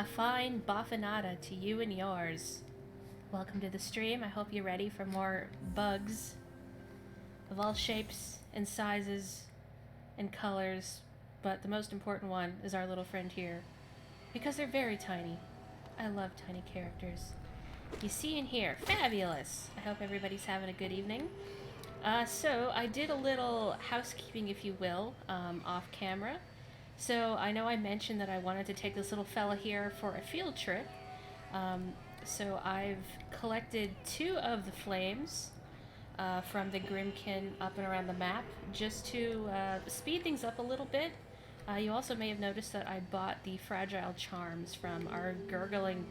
A fine boffinata to you and yours. Welcome to the stream. I hope you're ready for more bugs of all shapes and sizes and colors, but the most important one is our little friend here, because they're very tiny. I love tiny characters. You see and hear, fabulous! I hope everybody's having a good evening. So I did a little housekeeping, if you will, off camera. So I know I mentioned that I wanted to take this little fella here for a field trip. So I've collected 2 of the flames from the Grimkin up and around the map, just to speed things up a little bit. You also may have noticed that I bought the fragile charms from our gurgling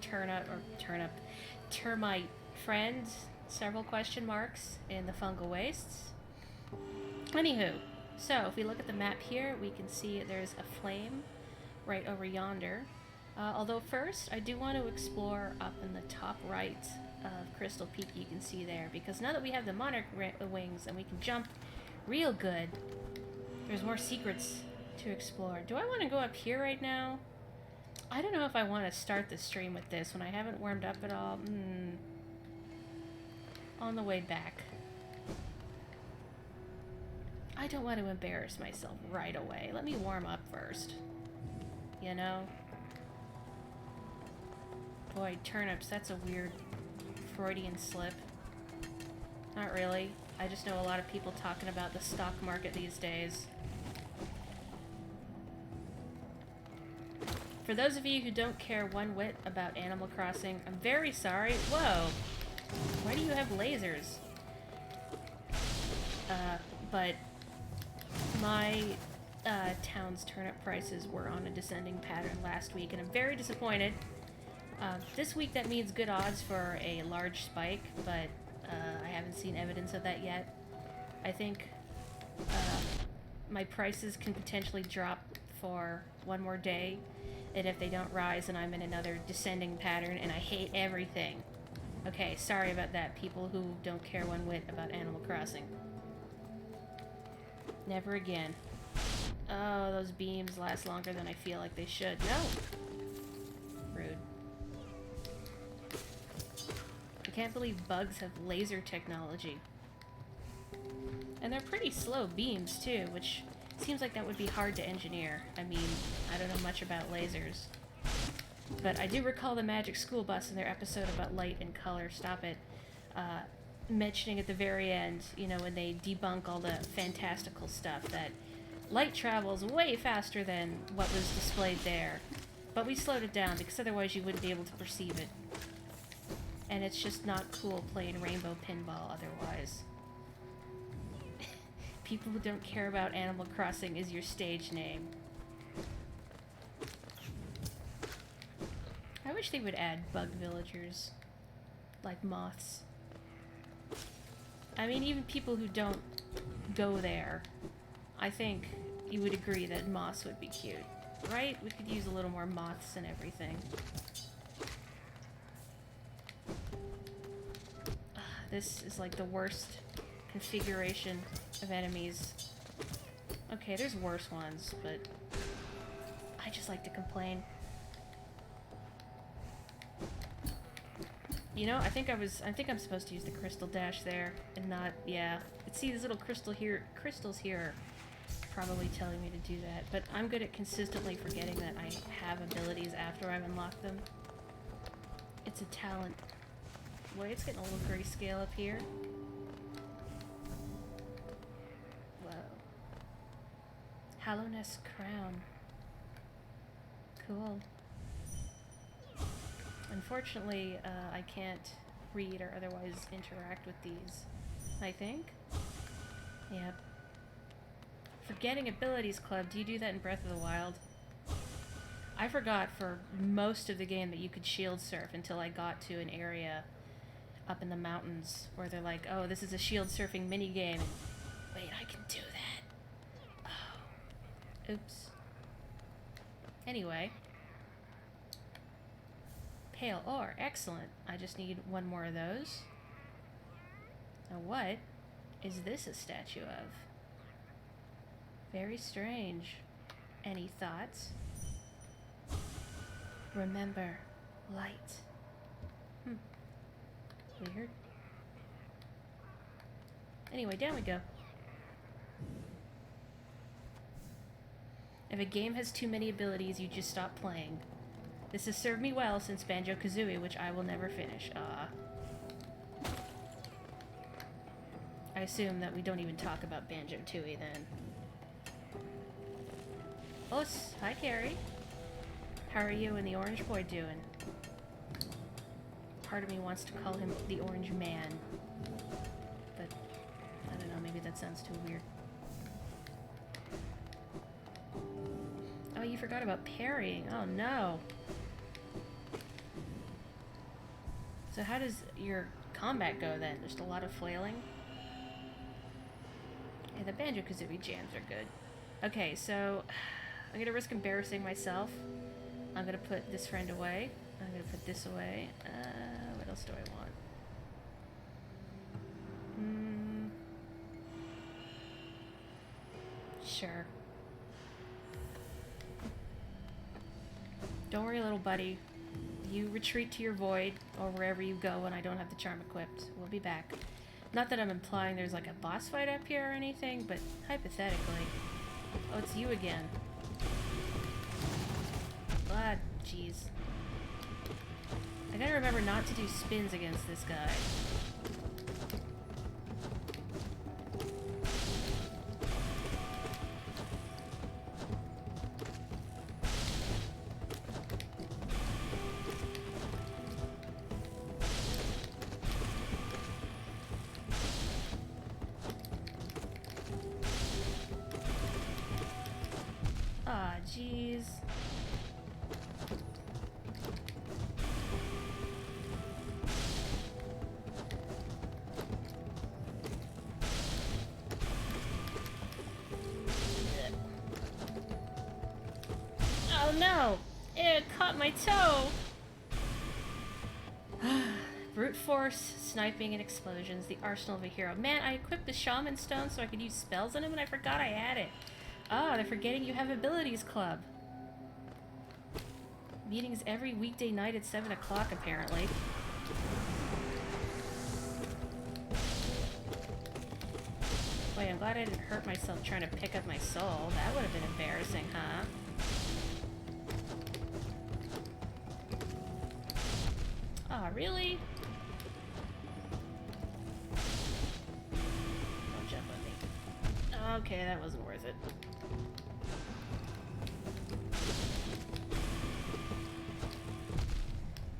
termite friend, several question marks, in the fungal wastes. Anywho, so if we look at the map here, we can see there's a flame right over yonder. Although first, I do want to explore up in the top right of Crystal Peak, you can see there, because now that we have the Monarch wings and we can jump real good, there's more secrets to explore. Do I want to go up here right now? I don't know if I want to start the stream with this when I haven't warmed up at all. On the way back. I don't want to embarrass myself right away. Let me warm up first. You know? Boy, turnips, that's a weird Freudian slip. Not really. I just know a lot of people talking about the stock market these days. For those of you who don't care one whit about Animal Crossing, I'm very sorry. Whoa! Why do you have lasers? But my town's turnip prices were on a descending pattern last week, and I'm very disappointed. This week that means good odds for a large spike, but I haven't seen evidence of that yet. I think my prices can potentially drop for one more day, and if they don't rise, then I'm in another descending pattern, and I hate everything. Okay, sorry about that, people who don't care one whit about Animal Crossing. Never again. Oh, those beams last longer than I feel like they should. No! Rude. I can't believe bugs have laser technology. And they're pretty slow beams, too, which seems like that would be hard to engineer. I mean, I don't know much about lasers. But I do recall the Magic School Bus in their episode about light and color, stop it, mentioning at the very end, you know, when they debunk all the fantastical stuff, that light travels way faster than what was displayed there. But we slowed it down, because otherwise you wouldn't be able to perceive it. And it's just not cool playing rainbow pinball otherwise. People who don't care about Animal Crossing is your stage name. I wish they would add bug villagers, like moths. I mean, even people who don't go there, I think you would agree that moths would be cute, right? We could use a little more moths and everything. This is like the worst configuration of enemies. Okay, there's worse ones, but I just like to complain. You know, I think I'm supposed to use the crystal dash there and not, yeah. See, these little crystals here are probably telling me to do that, but I'm good at consistently forgetting that I have abilities after I've unlocked them. It's a talent. Wait, it's getting a little grayscale up here. Whoa. Hallowness Crown. Cool. Unfortunately, I can't read or otherwise interact with these, I think. Yep. Forgetting Abilities Club, do you do that in Breath of the Wild? I forgot for most of the game that you could shield surf until I got to an area up in the mountains where they're like, oh, this is a shield surfing minigame. And wait, I can do that. Oh. Oops. Anyway. Pale ore, excellent. I just need one more of those. Now what is this a statue of? Very strange. Any thoughts? Remember, light. Weird. Anyway, down we go. If a game has too many abilities, you just stop playing. This has served me well since Banjo-Kazooie, which I will never finish. I assume that we don't even talk about Banjo-Tooie then. Oh, hi Carrie. How are you and the orange boy doing? Part of me wants to call him the Orange Man. But, I don't know, maybe that sounds too weird. Oh, you forgot about parrying. Oh, no. So how does your combat go, then? Just a lot of flailing? Yeah, the Banjo-Kazooie jams are good. Okay, so I'm gonna risk embarrassing myself. I'm gonna put this friend away. I'm gonna put this away. What else do I want? Sure. Don't worry, little buddy. You retreat to your void, or wherever you go when I don't have the charm equipped. We'll be back. Not that I'm implying there's like a boss fight up here or anything, but hypothetically. Oh, it's you again. Ah, jeez. I gotta remember not to do spins against this guy. Ah, jeez. Oh no! It caught my toe! Brute force, sniping, and explosions. The arsenal of a hero. Man, I equipped the shaman stone so I could use spells on him and I forgot I had it. Ah, they're forgetting you have abilities club. Meetings every weekday night at 7 o'clock, apparently. Boy, I'm glad I didn't hurt myself trying to pick up my soul. That would have been embarrassing, huh? Aw, really? Don't jump on me. Okay, that wasn't worth it.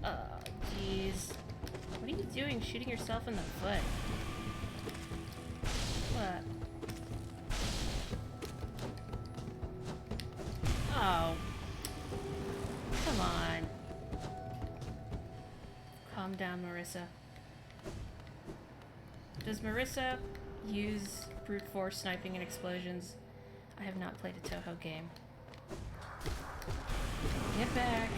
Oh, jeez. What are you doing shooting yourself in the foot? What? Oh. Come on. Calm down, Marissa. Does Marissa use brute force sniping and explosions? I have not played a Toho game. Get back.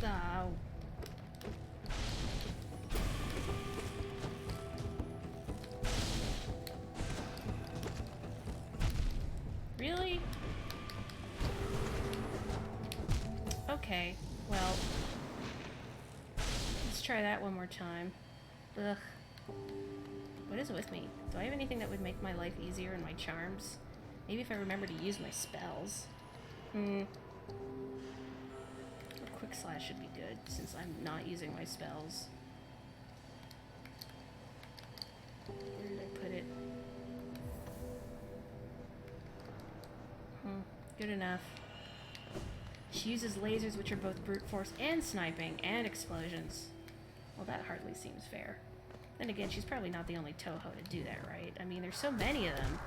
Oh. Really? Okay, well, let's try that one more time. Ugh. What is it with me? Do I have anything that would make my life easier in my charms? Maybe if I remember to use my spells. A quick slash should be good, since I'm not using my spells. Where did I put it? Good enough. She uses lasers, which are both brute force and sniping and explosions. Well, that hardly seems fair. Then again, she's probably not the only Toho to do that, right? I mean, there's so many of them.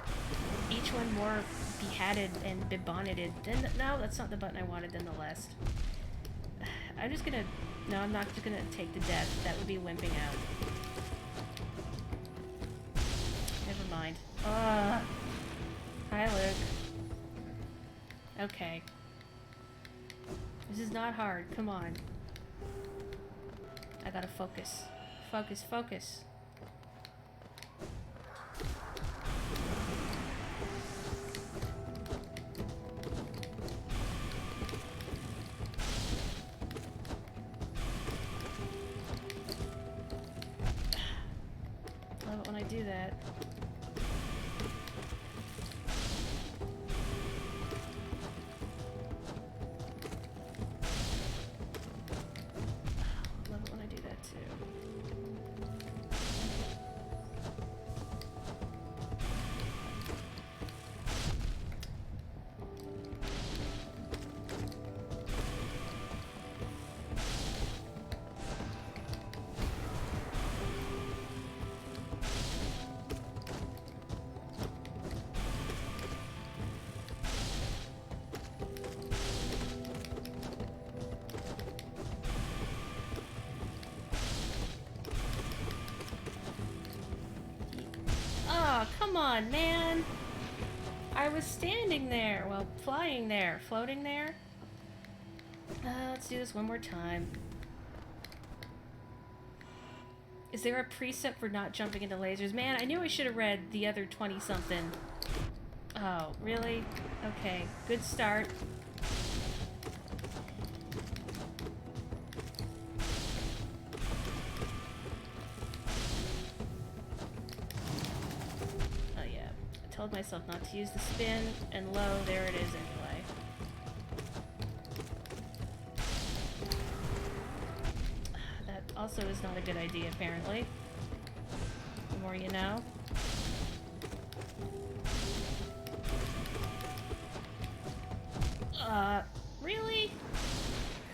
Each one more behatted and bebonneted. No, that's not the button I wanted, than the list. I'm just gonna... No, I'm not just gonna take the death. That would be wimping out. Never mind. Hi, Luke. Okay. This is not hard. Come on. I gotta focus. Focus, focus. that. Love it when I do that too. Oh, come on, man! I was standing there, well, flying there, floating there. Let's do this one more time. Is there a preset for not jumping into lasers? Man, I knew I should have read the other 20-something. Oh, really? Okay, good start. Oh yeah, I told myself not to use the spin, and lo, there it is anyway. That also is not a good idea, apparently. The more you know. Really?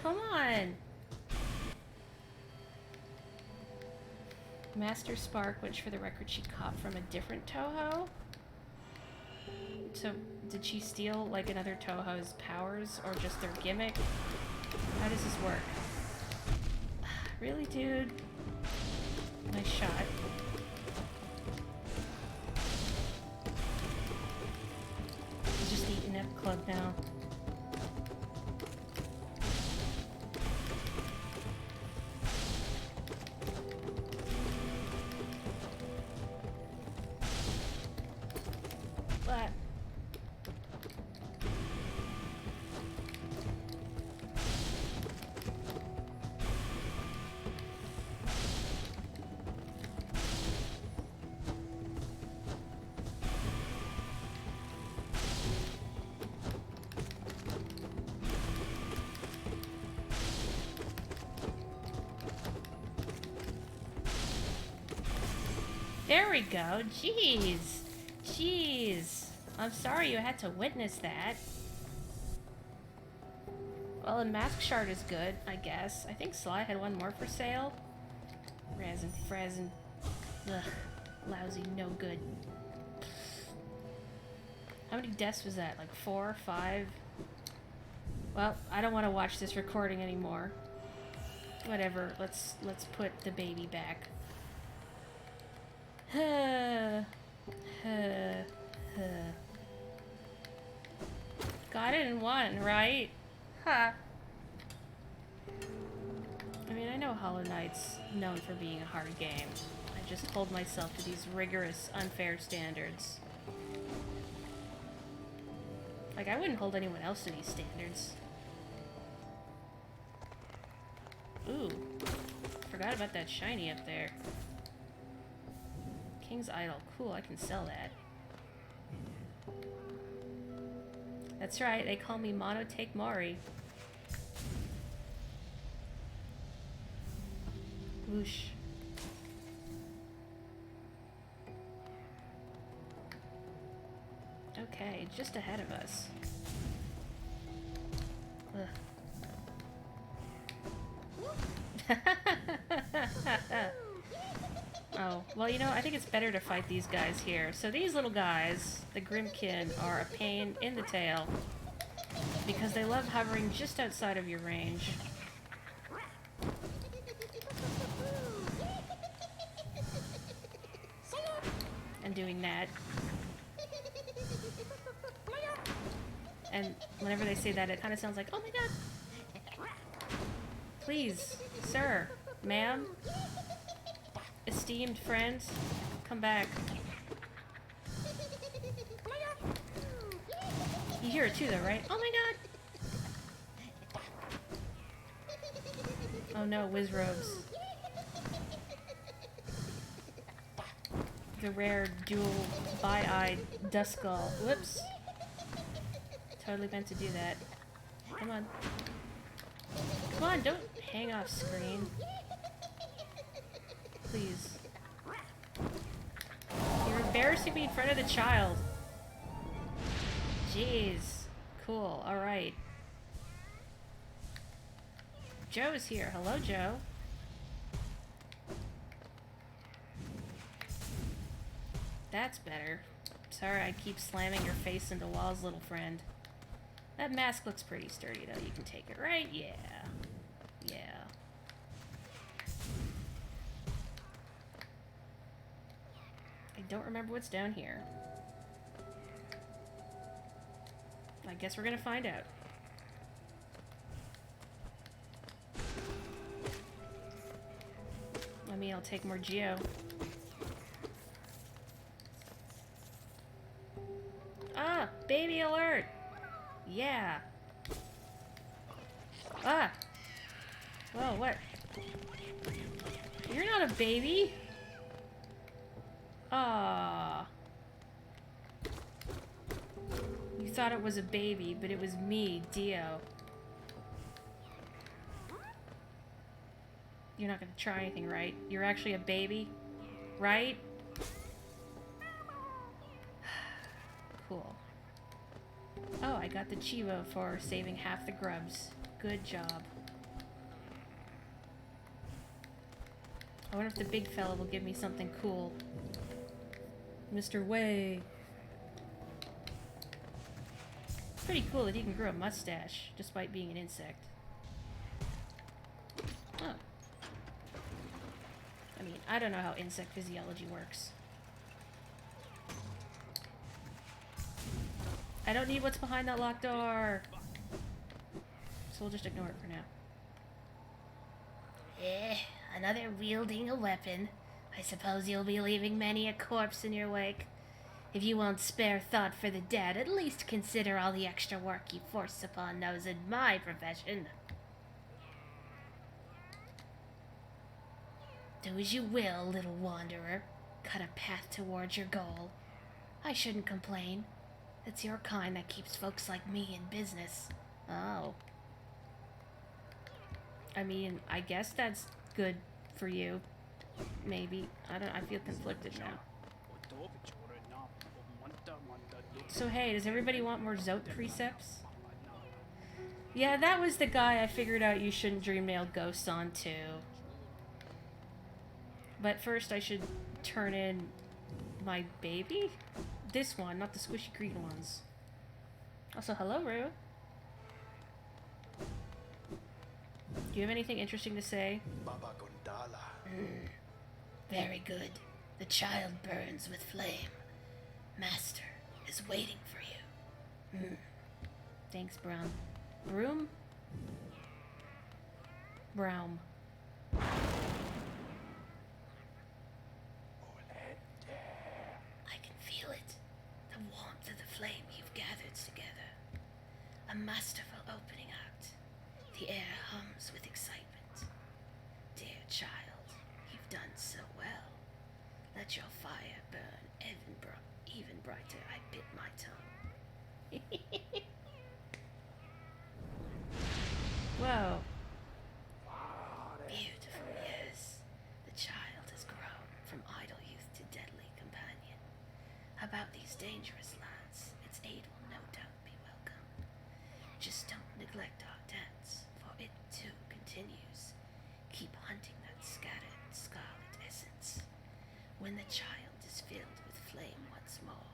Come on! Master Spark, which for the record she caught from a different Toho? So, did she steal, like, another Toho's powers, or just their gimmick? How does this work? Really, dude? Nice shot. He's just eating up club now. What? There we go. Jeez. Jeez. I'm sorry you had to witness that. Well, and Mask Shard is good, I guess. I think Sly had one more for sale. Raz and Fraz and... Ugh. Lousy, no good. How many deaths was that? Like 4, 5? Well, I don't want to watch this recording anymore. Whatever. Let's put the baby back. Got it in one, right? Huh. I mean, I know Hollow Knight's known for being a hard game. I just hold myself to these rigorous, unfair standards. Like, I wouldn't hold anyone else to these standards. Ooh. Forgot about that shiny up there. King's Idol. Cool, I can sell that. That's right, they call me Monotake Mori. Whoosh. Okay, just ahead of us. Ugh. Oh, well, you know, I think it's better to fight these guys here. So these little guys, the Grimkin, are a pain in the tail because they love hovering just outside of your range. And doing that. And whenever they say that, it kind of sounds like, oh my god! Please, sir, ma'am, esteemed friends, come back. You hear it too, though, right? Oh my god! Oh no, whiz robes. the rare dual bi-eyed Duskull. Whoops. Totally meant to do that. Come on. Come on, don't hang off screen. Please. You're embarrassing me in front of the child. Jeez. Cool, alright. Joe's here. Hello, Joe. That's better. Sorry I keep slamming your face into walls, little friend. That mask looks pretty sturdy, though. You can take it, right? Yeah. Yeah. I don't remember what's down here. I guess we're gonna find out. I mean, I'll take more Geo. Ah! Baby alert! Yeah! Ah! Whoa, what? You're not a baby! Ah. You thought it was a baby, but it was me, Dio. You're not gonna try anything, right? You're actually a baby? Right? Cool. Oh, I got the Chivo for saving half the grubs. Good job. I wonder if the big fella will give me something cool. Mr. Way. Pretty cool that he can grow a mustache, despite being an insect. Oh. I mean, I don't know how insect physiology works. I don't need what's behind that locked door. So we'll just ignore it for now. Another wielding a weapon. I suppose you'll be leaving many a corpse in your wake. If you won't spare thought for the dead, at least consider all the extra work you force upon those in my profession. Do as you will, little wanderer. Cut a path towards your goal. I shouldn't complain. It's your kind that keeps folks like me in business. Oh. I mean, I guess that's good for you. Maybe. I feel conflicted now. So hey, does everybody want more Zote precepts? Yeah, that was the guy I figured out you shouldn't dream nail ghosts on too. But first I should turn in my baby? This one, not the squishy green ones. Also, hello, Rue. Do you have anything interesting to say? Very good. The child burns with flame. Master is waiting for you. Thanks, Brown. Broom? Brown. I can feel it. The warmth of the flame you've gathered together. A masterful opening act. The air hums with excitement. Dear child, you've done so well. Let your fire burn even brighter. I bit my tongue. Whoa. Beautiful, yes. The child has grown from idle youth to deadly companion. About these dangerous lands, its aid will no doubt be welcome. Just don't neglect our dance, for it too continues. Keep hunting that scattered scarlet essence. When the child is filled with flame once more,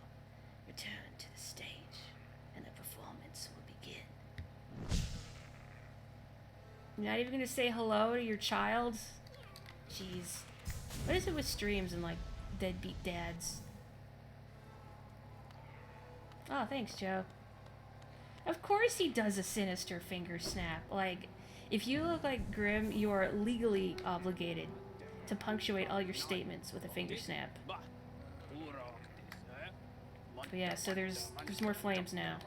return to the stage, and the performance will begin. You're not even gonna say hello to your child? Jeez. What is it with streams and, like, deadbeat dads? Oh, thanks, Joe. Of course he does a sinister finger snap. Like, if you look like Grim, you are legally obligated to punctuate all your statements with a finger snap. But yeah, so there's more flames now.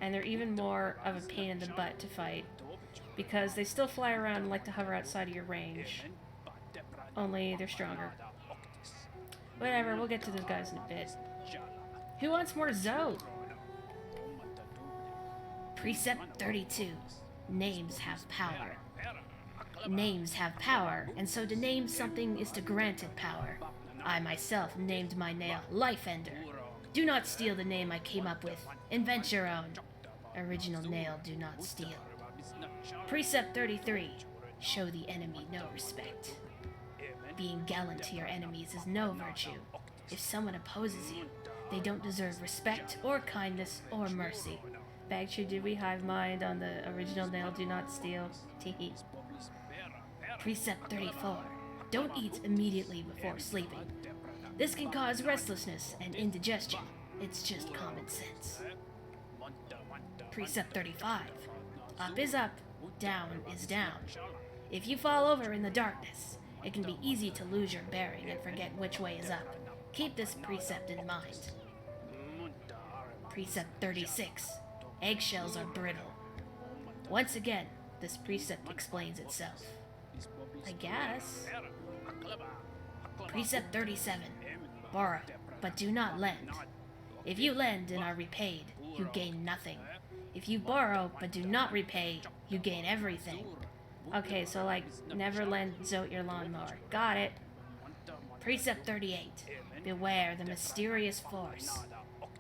And they're even more of a pain in the butt to fight, because they still fly around and like to hover outside of your range. Only they're stronger. Whatever, we'll get to those guys in a bit. Who wants more Zoe? Precept 32. Names have power. Names have power, and so to name something is to grant it power. I myself named my nail Lifeender. Do not steal the name I came up with. Invent your own. Original nail do not steal. Precept 33. Show the enemy no respect. Being gallant to your enemies is no virtue. If someone opposes you, they don't deserve respect or kindness or mercy. Bagtree, did we hive mind on the original nail do not steal? Teehee. Precept 34. Don't eat immediately before sleeping. This can cause restlessness and indigestion. It's just common sense. Precept 35. Up is up, down is down. If you fall over in the darkness, it can be easy to lose your bearing and forget which way is up. Keep this precept in mind. Precept 36. Eggshells are brittle. Once again, this precept explains itself. I guess. Precept 37. Borrow, but do not lend. If you lend and are repaid, you gain nothing. If you borrow, but do not repay, you gain everything. Okay, so like, never lend Zote your lawnmower. Got it. Precept 38. Beware the mysterious force.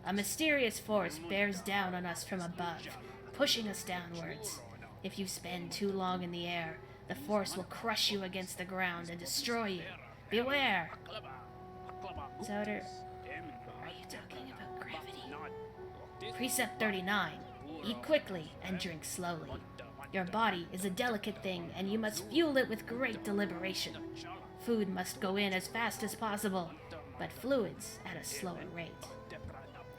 A mysterious force bears down on us from above, pushing us downwards. If you spend too long in the air, the force will crush you against the ground and destroy you. Beware! Zoter, are you talking about gravity? Precept 39. Eat quickly and drink slowly. Your body is a delicate thing, and you must fuel it with great deliberation. Food must go in as fast as possible, but fluids at a slower rate.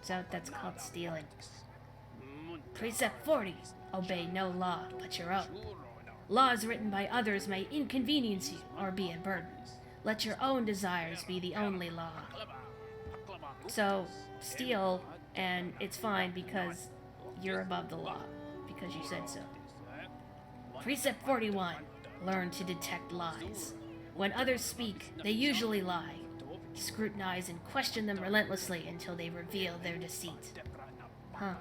So that's called stealing. Precept 40. Obey no law but your own. Laws written by others may inconvenience you or be a burden. Let your own desires be the only law. So, steal, and it's fine because you're above the law, because you said so. Precept 41. Learn to detect lies. When others speak, they usually lie. Scrutinize and question them relentlessly until they reveal their deceit. Huh.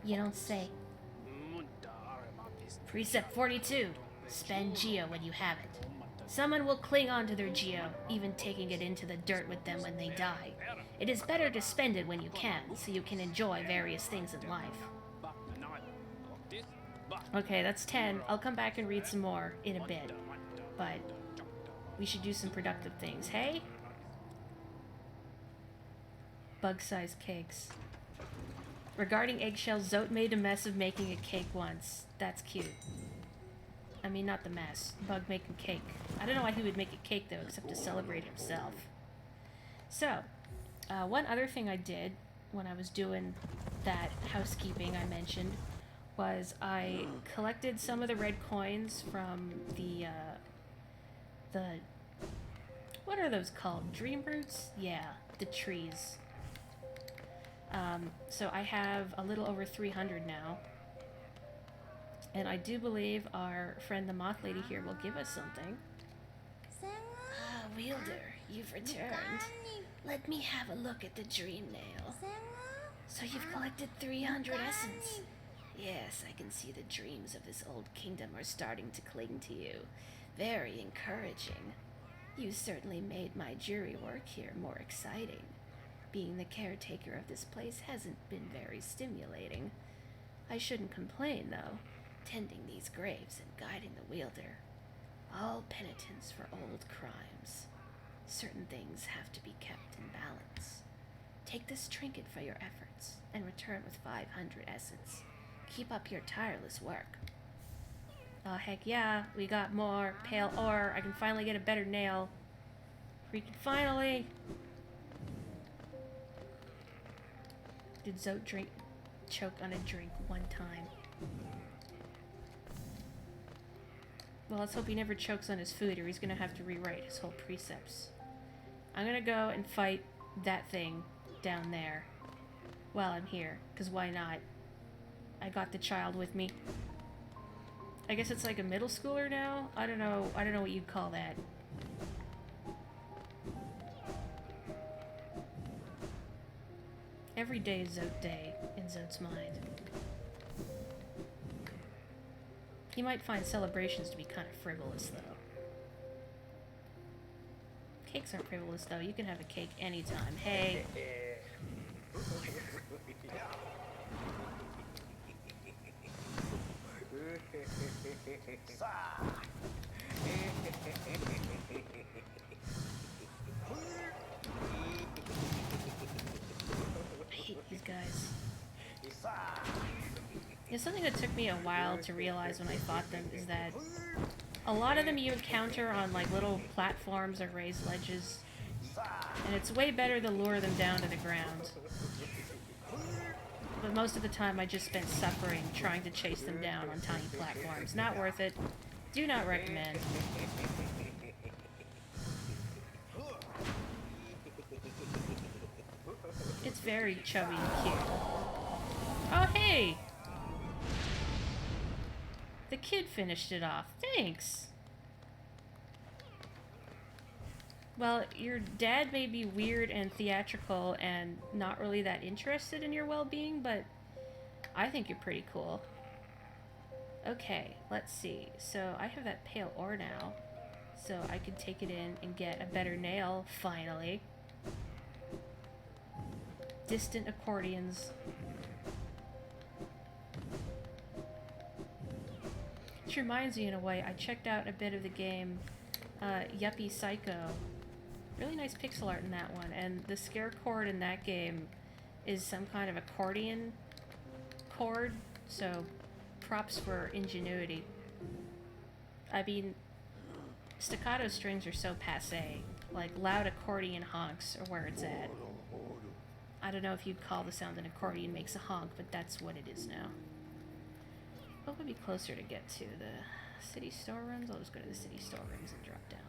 You don't say. Precept 42. Spend Geo when you have it. Someone will cling on to their Geo, even taking it into the dirt with them when they die. It is better to spend it when you can, so you can enjoy various things in life. Okay, that's 10. I'll come back and read some more in a bit. But we should do some productive things, hey? Bug-sized cakes. Regarding eggshells, Zote made a mess of making a cake once. That's cute. I mean, not the mess. Bug making cake. I don't know why he would make a cake, though, except to celebrate himself. So, one other thing I did when I was doing that housekeeping I mentioned was I collected some of the red coins from the what are those called? Dream roots? Yeah, the trees. So I have a little over 300 now. And I do believe our friend the Moth Lady here will give us something. Ah, Wielder, you've returned. Let me have a look at the dream nail. So you've collected 300 essence. Yes, I can see the dreams of this old kingdom are starting to cling to you. Very encouraging. You certainly made my jury work here more exciting. Being the caretaker of this place hasn't been very stimulating. I shouldn't complain, though, tending these graves and guiding the wielder. All penitence for old crimes. Certain things have to be kept in balance. Take this trinket for your efforts, and return with 500 essence. Keep up your tireless work. Oh, heck yeah, we got more pale ore. I can finally get a better nail. Freaking finally! Did Zote choke on a drink one time? Well, let's hope he never chokes on his food, or he's gonna have to rewrite his whole precepts. I'm gonna go and fight that thing down there while I'm here, because why not? I got the child with me. I guess it's like a middle schooler now? I don't know what you'd call that. Every day is Zote Day in Zote's mind. He might find celebrations to be kind of frivolous, though. Cakes aren't frivolous, though. You can have a cake anytime. Hey. I hate these guys. It's something that took me a while to realize when I fought them is that a lot of them you encounter on like little platforms or raised ledges, and it's way better to lure them down to the ground. But most of the time I just spent suffering trying to chase them down on tiny platforms. Not worth it. Do not recommend. It's very chubby and cute. Oh, hey! The kid finished it off. Thanks! Well, your dad may be weird and theatrical and not really that interested in your well-being, but I think you're pretty cool. Okay, let's see. So I have that pale ore now, so I can take it in and get a better nail, finally. Distant accordions. Which reminds me, in a way, I checked out a bit of the game Yuppie Psycho. Really nice pixel art in that one, and the scare chord in that game is some kind of accordion chord, so props for ingenuity. I mean, staccato strings are so passé, like loud accordion honks are where it's at. I don't know if you'd call the sound an accordion makes a honk, but that's what it is now. What would be closer to get to? The city storerooms? I'll just go to the city storerooms and drop down.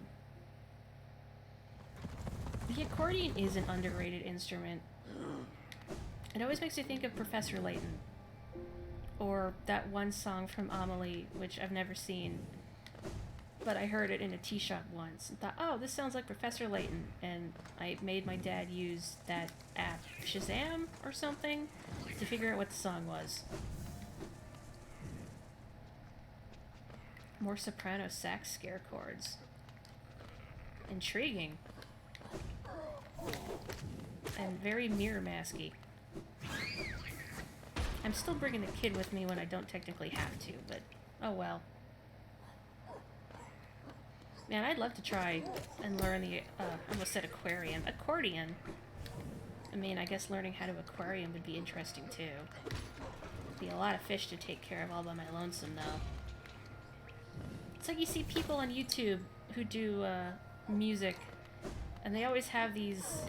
The accordion is an underrated instrument. It always makes me think of Professor Layton. Or that one song from Amelie, which I've never seen. But I heard it in a tea shop once and thought, oh, this sounds like Professor Layton. And I made my dad use that app, Shazam or something, to figure out what the song was. More soprano sax scare chords. Intriguing. And very mirror masky. I'm still bringing the kid with me when I don't technically have to, but oh well. Man, I'd love to try and learn the, I almost said aquarium. Accordion. I mean, I guess learning how to aquarium would be interesting too. Be a lot of fish to take care of all by my lonesome, though. It's like you see people on YouTube who do music, and they always have these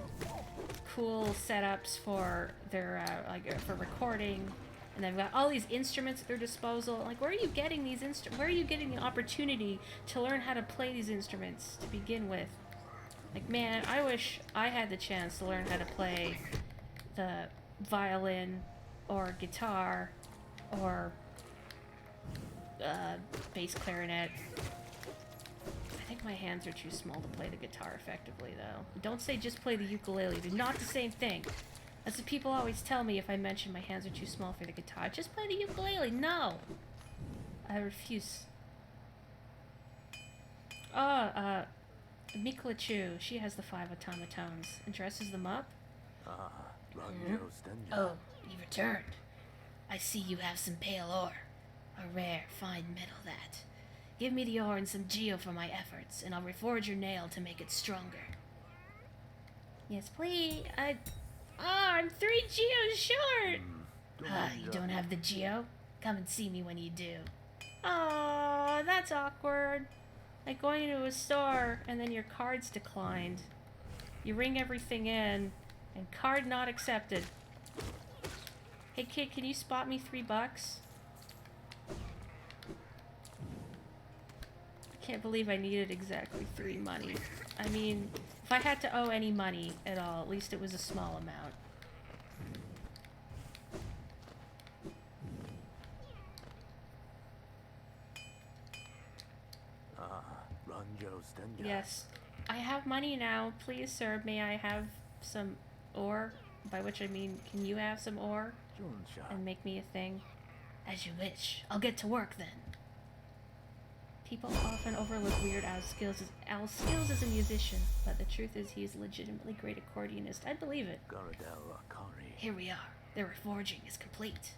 cool setups for their for recording, and they've got all these instruments at their disposal. Like, where are you getting these where are you getting the opportunity to learn how to play these instruments to begin with? Like, man, I wish I had the chance to learn how to play the violin or guitar or bass clarinet. I think my hands are too small to play the guitar effectively, though. Don't say just play the ukulele. They're not the same thing. That's what people always tell me if I mention my hands are too small for the guitar. Just play the ukulele. No! I refuse. Oh, Mikla Chu. She has the 5 automatones and dresses them up. Oh, you returned. I see you have some pale ore. A rare, fine metal that. Give me the ore and some geo for my efforts, and I'll reforge your nail to make it stronger. Yes, please. I'm 3 geos short! You don't have the geo? Come and see me when you do. Oh, that's awkward. Like going into a store, and then your card's declined. You ring everything in, and card not accepted. Hey kid, can you spot me $3? Can't believe I needed exactly 3 money. I mean, if I had to owe any money at all, at least it was a small amount. Yes. I have money now. Please, sir, may I have some ore? By which I mean, can you have some ore and make me a thing? As you wish. I'll get to work then. People often overlook Weird Al's skills as a musician, but the truth is he is a legitimately great accordionist. I believe it. Here we are. The reforging is complete.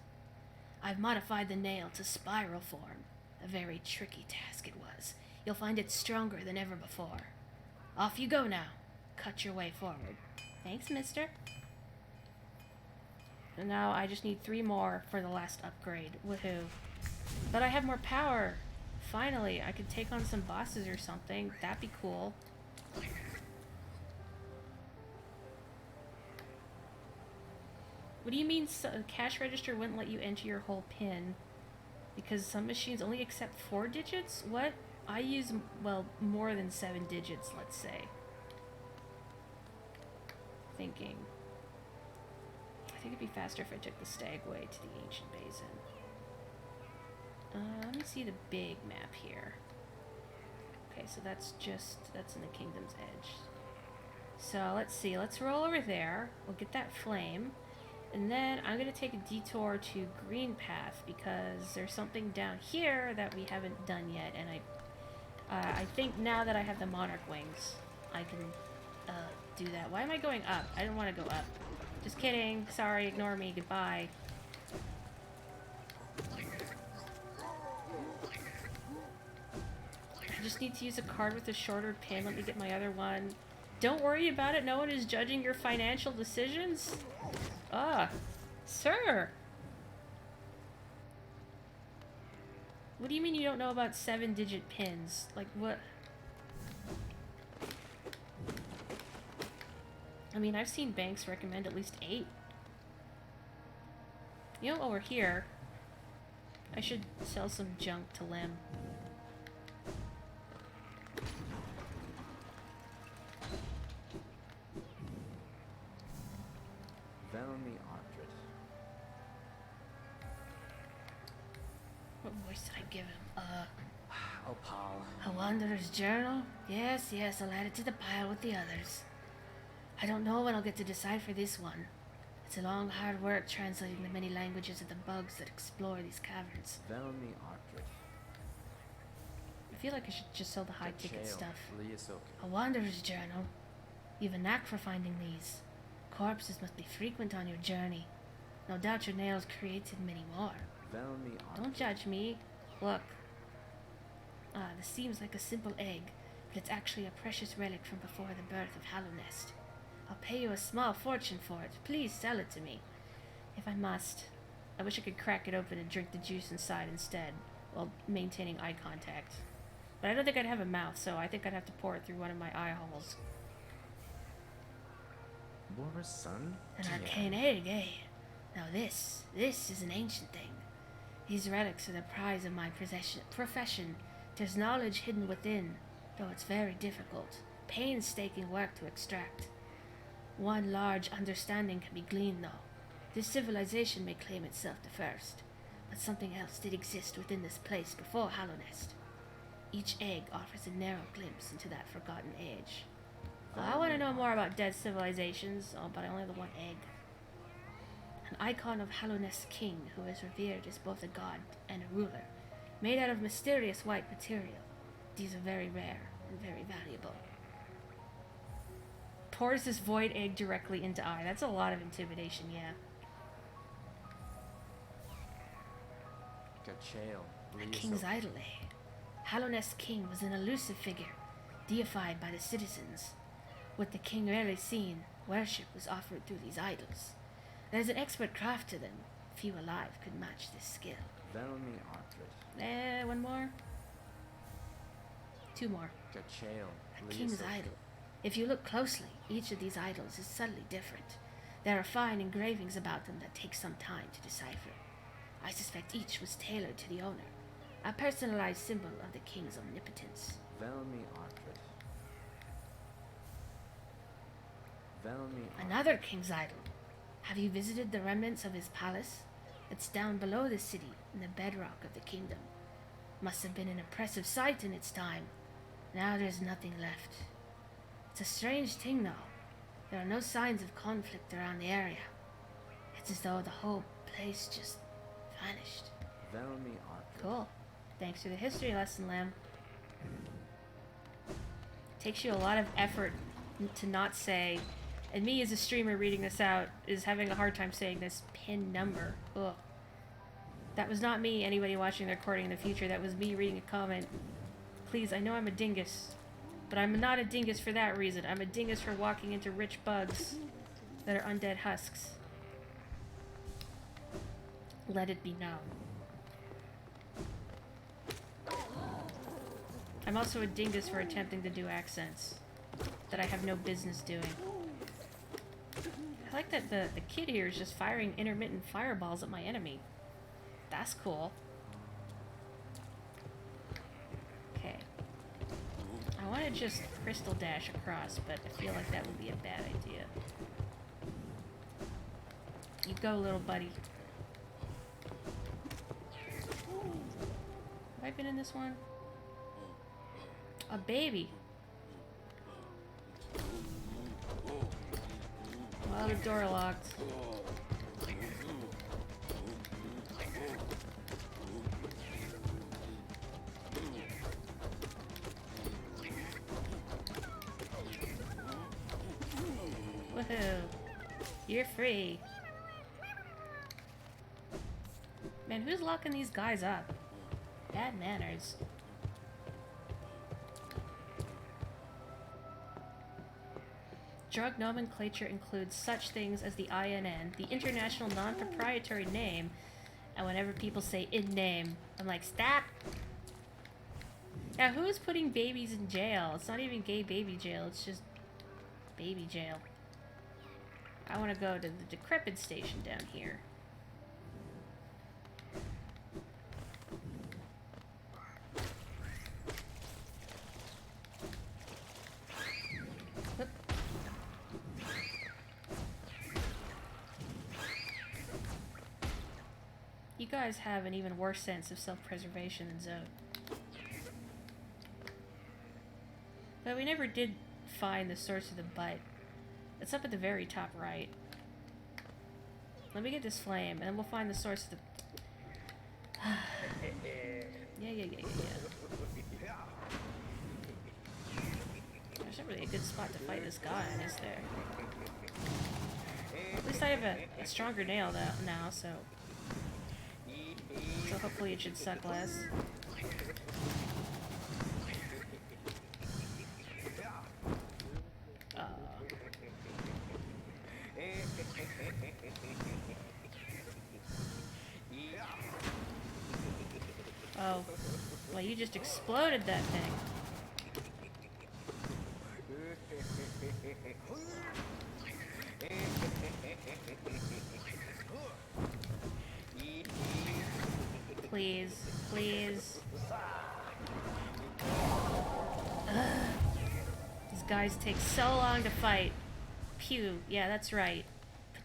I've modified the nail to spiral form. A very tricky task it was. You'll find it stronger than ever before. Off you go now. Cut your way forward. Thanks, mister. And now I just need 3 more for the last upgrade. Woohoo. But I have more power. Finally, I could take on some bosses or something. That'd be cool. What do you mean cash register wouldn't let you enter your whole PIN? Because some machines only accept 4 digits? What? I use, well, more than 7 digits, let's say. Thinking. I think it'd be faster if I took the Stagway to the Ancient Basin. Let me see the big map here. Okay, so that's in the Kingdom's Edge. So, let's see. Let's roll over there. We'll get that flame. And then I'm going to take a detour to Green Path because there's something down here that we haven't done yet. And I think now that I have the Monarch Wings, I can do that. Why am I going up? I don't want to go up. Just kidding. Sorry, ignore me. Goodbye. I just need to use a card with a shorter pin. Let me get my other one. Don't worry about it. No one is judging your financial decisions. Sir. What do you mean you don't know about 7-digit pins? Like, what? I mean, I've seen banks recommend at least 8. You know, while we're here, I should sell some junk to Lim. What voice did I give him? Opal. A Wanderer's Journal? Yes, I'll add it to the pile with the others. I don't know when I'll get to decipher this one. It's a long, hard work translating the many languages of the bugs that explore these caverns. I feel like I should just sell the high-ticket stuff. A Wanderer's Journal? You've a knack for finding these. Corpses must be frequent on your journey. No doubt your nails created many more. Don't judge me. Look. This seems like a simple egg, but it's actually a precious relic from before the birth of Hallownest. I'll pay you a small fortune for it. Please sell it to me. If I must. I wish I could crack it open and drink the juice inside instead, while maintaining eye contact. But I don't think I'd have a mouth, so I think I'd have to pour it through one of my eye holes. An arcane egg, eh? Now this is an ancient thing. These relics are the prize of my profession. There's knowledge hidden within, though it's very difficult. Painstaking work to extract. One large understanding can be gleaned, though. This civilization may claim itself the first, but something else did exist within this place before Hallownest. Each egg offers a narrow glimpse into that forgotten age. I want to know more about dead civilizations, but I only have the one egg. An icon of Hallownest's king, who is revered as both a god and a ruler, made out of mysterious white material. These are very rare and very valuable. Pours this void egg directly into eye. That's a lot of intimidation, yeah. A king's idol, eh? Hallownest's king was an elusive figure, deified by the citizens. With the king rarely seen, worship was offered through these idols. There's an expert craft to them. Few alive could match this skill. One more? 2 more. A king's idol. If you look closely, each of these idols is subtly different. There are fine engravings about them that take some time to decipher. I suspect each was tailored to the owner, a personalized symbol of the king's omnipotence. Another king's idol. Have you visited the remnants of his palace? It's down below the city, in the bedrock of the kingdom. Must have been an impressive sight in its time. Now there's nothing left. It's a strange thing, though. There are no signs of conflict around the area. It's as though the whole place just vanished. Velmi art. Cool. Thanks for the history lesson, Lamb. Takes you a lot of effort to not say, and me as a streamer reading this out is having a hard time saying this pin number. Ugh. That was not me, anybody watching the recording in the future. That was me reading a comment. Please, I know I'm a dingus, but I'm not a dingus for that reason. I'm a dingus for walking into rich bugs that are undead husks. Let it be known. I'm also a dingus for attempting to do accents that I have no business doing. I like that the kid here is just firing intermittent fireballs at my enemy. That's cool. Okay. I want to just crystal dash across, but I feel like that would be a bad idea. You go, little buddy. Have I been in this one? A baby. Well, the door locked. Woohoo. You're free. Man, who's locking these guys up? Bad manners. Drug nomenclature includes such things as the INN, the International Non-Proprietary Name, and whenever people say in name, I'm like, stop! Now, who is putting babies in jail? It's not even gay baby jail, it's just baby jail. I want to go to the decrepit station down here. Whoop. You guys have an even worse sense of self-preservation than Zoe. But we never did find the source of the bite. It's up at the very top right. Let me get this flame, and then we'll find the source of the... yeah. There's not really a good spot to fight this guy in, is there? At least I have a stronger nail now, so hopefully it should suck less. Oh, well, you just exploded that thing. Please, please. Ugh. These guys take so long to fight. Pew, yeah, that's right.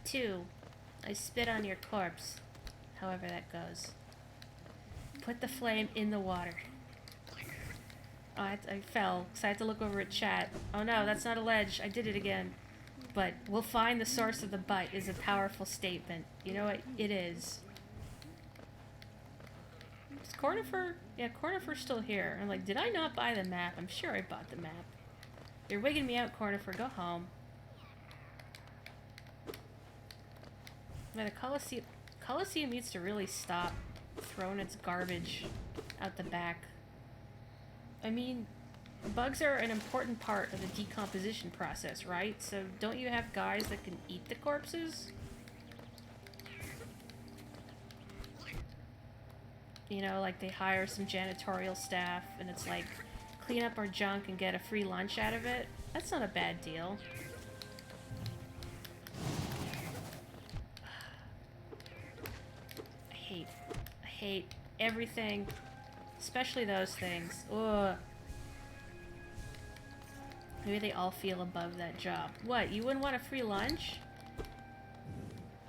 Two, I spit on your corpse. However that goes. Put the flame in the water. Oh, I fell, because I had to look over at chat. Oh no, that's not a ledge. I did it again. But we'll find the source of the bite is a powerful statement. You know what? It is. Is Cornifer? Yeah, Cornifer's still here. I'm like, did I not buy the map? I'm sure I bought the map. You're wigging me out, Cornifer. Go home. Man, the Coliseum needs to really stop throwing its garbage out the back. I mean, bugs are an important part of the decomposition process, right? So don't you have guys that can eat the corpses? You know, like they hire some janitorial staff and it's like, clean up our junk and get a free lunch out of it. That's not a bad deal. I hate everything, especially those things. Ugh. Maybe they all feel above that job. What, you wouldn't want a free lunch?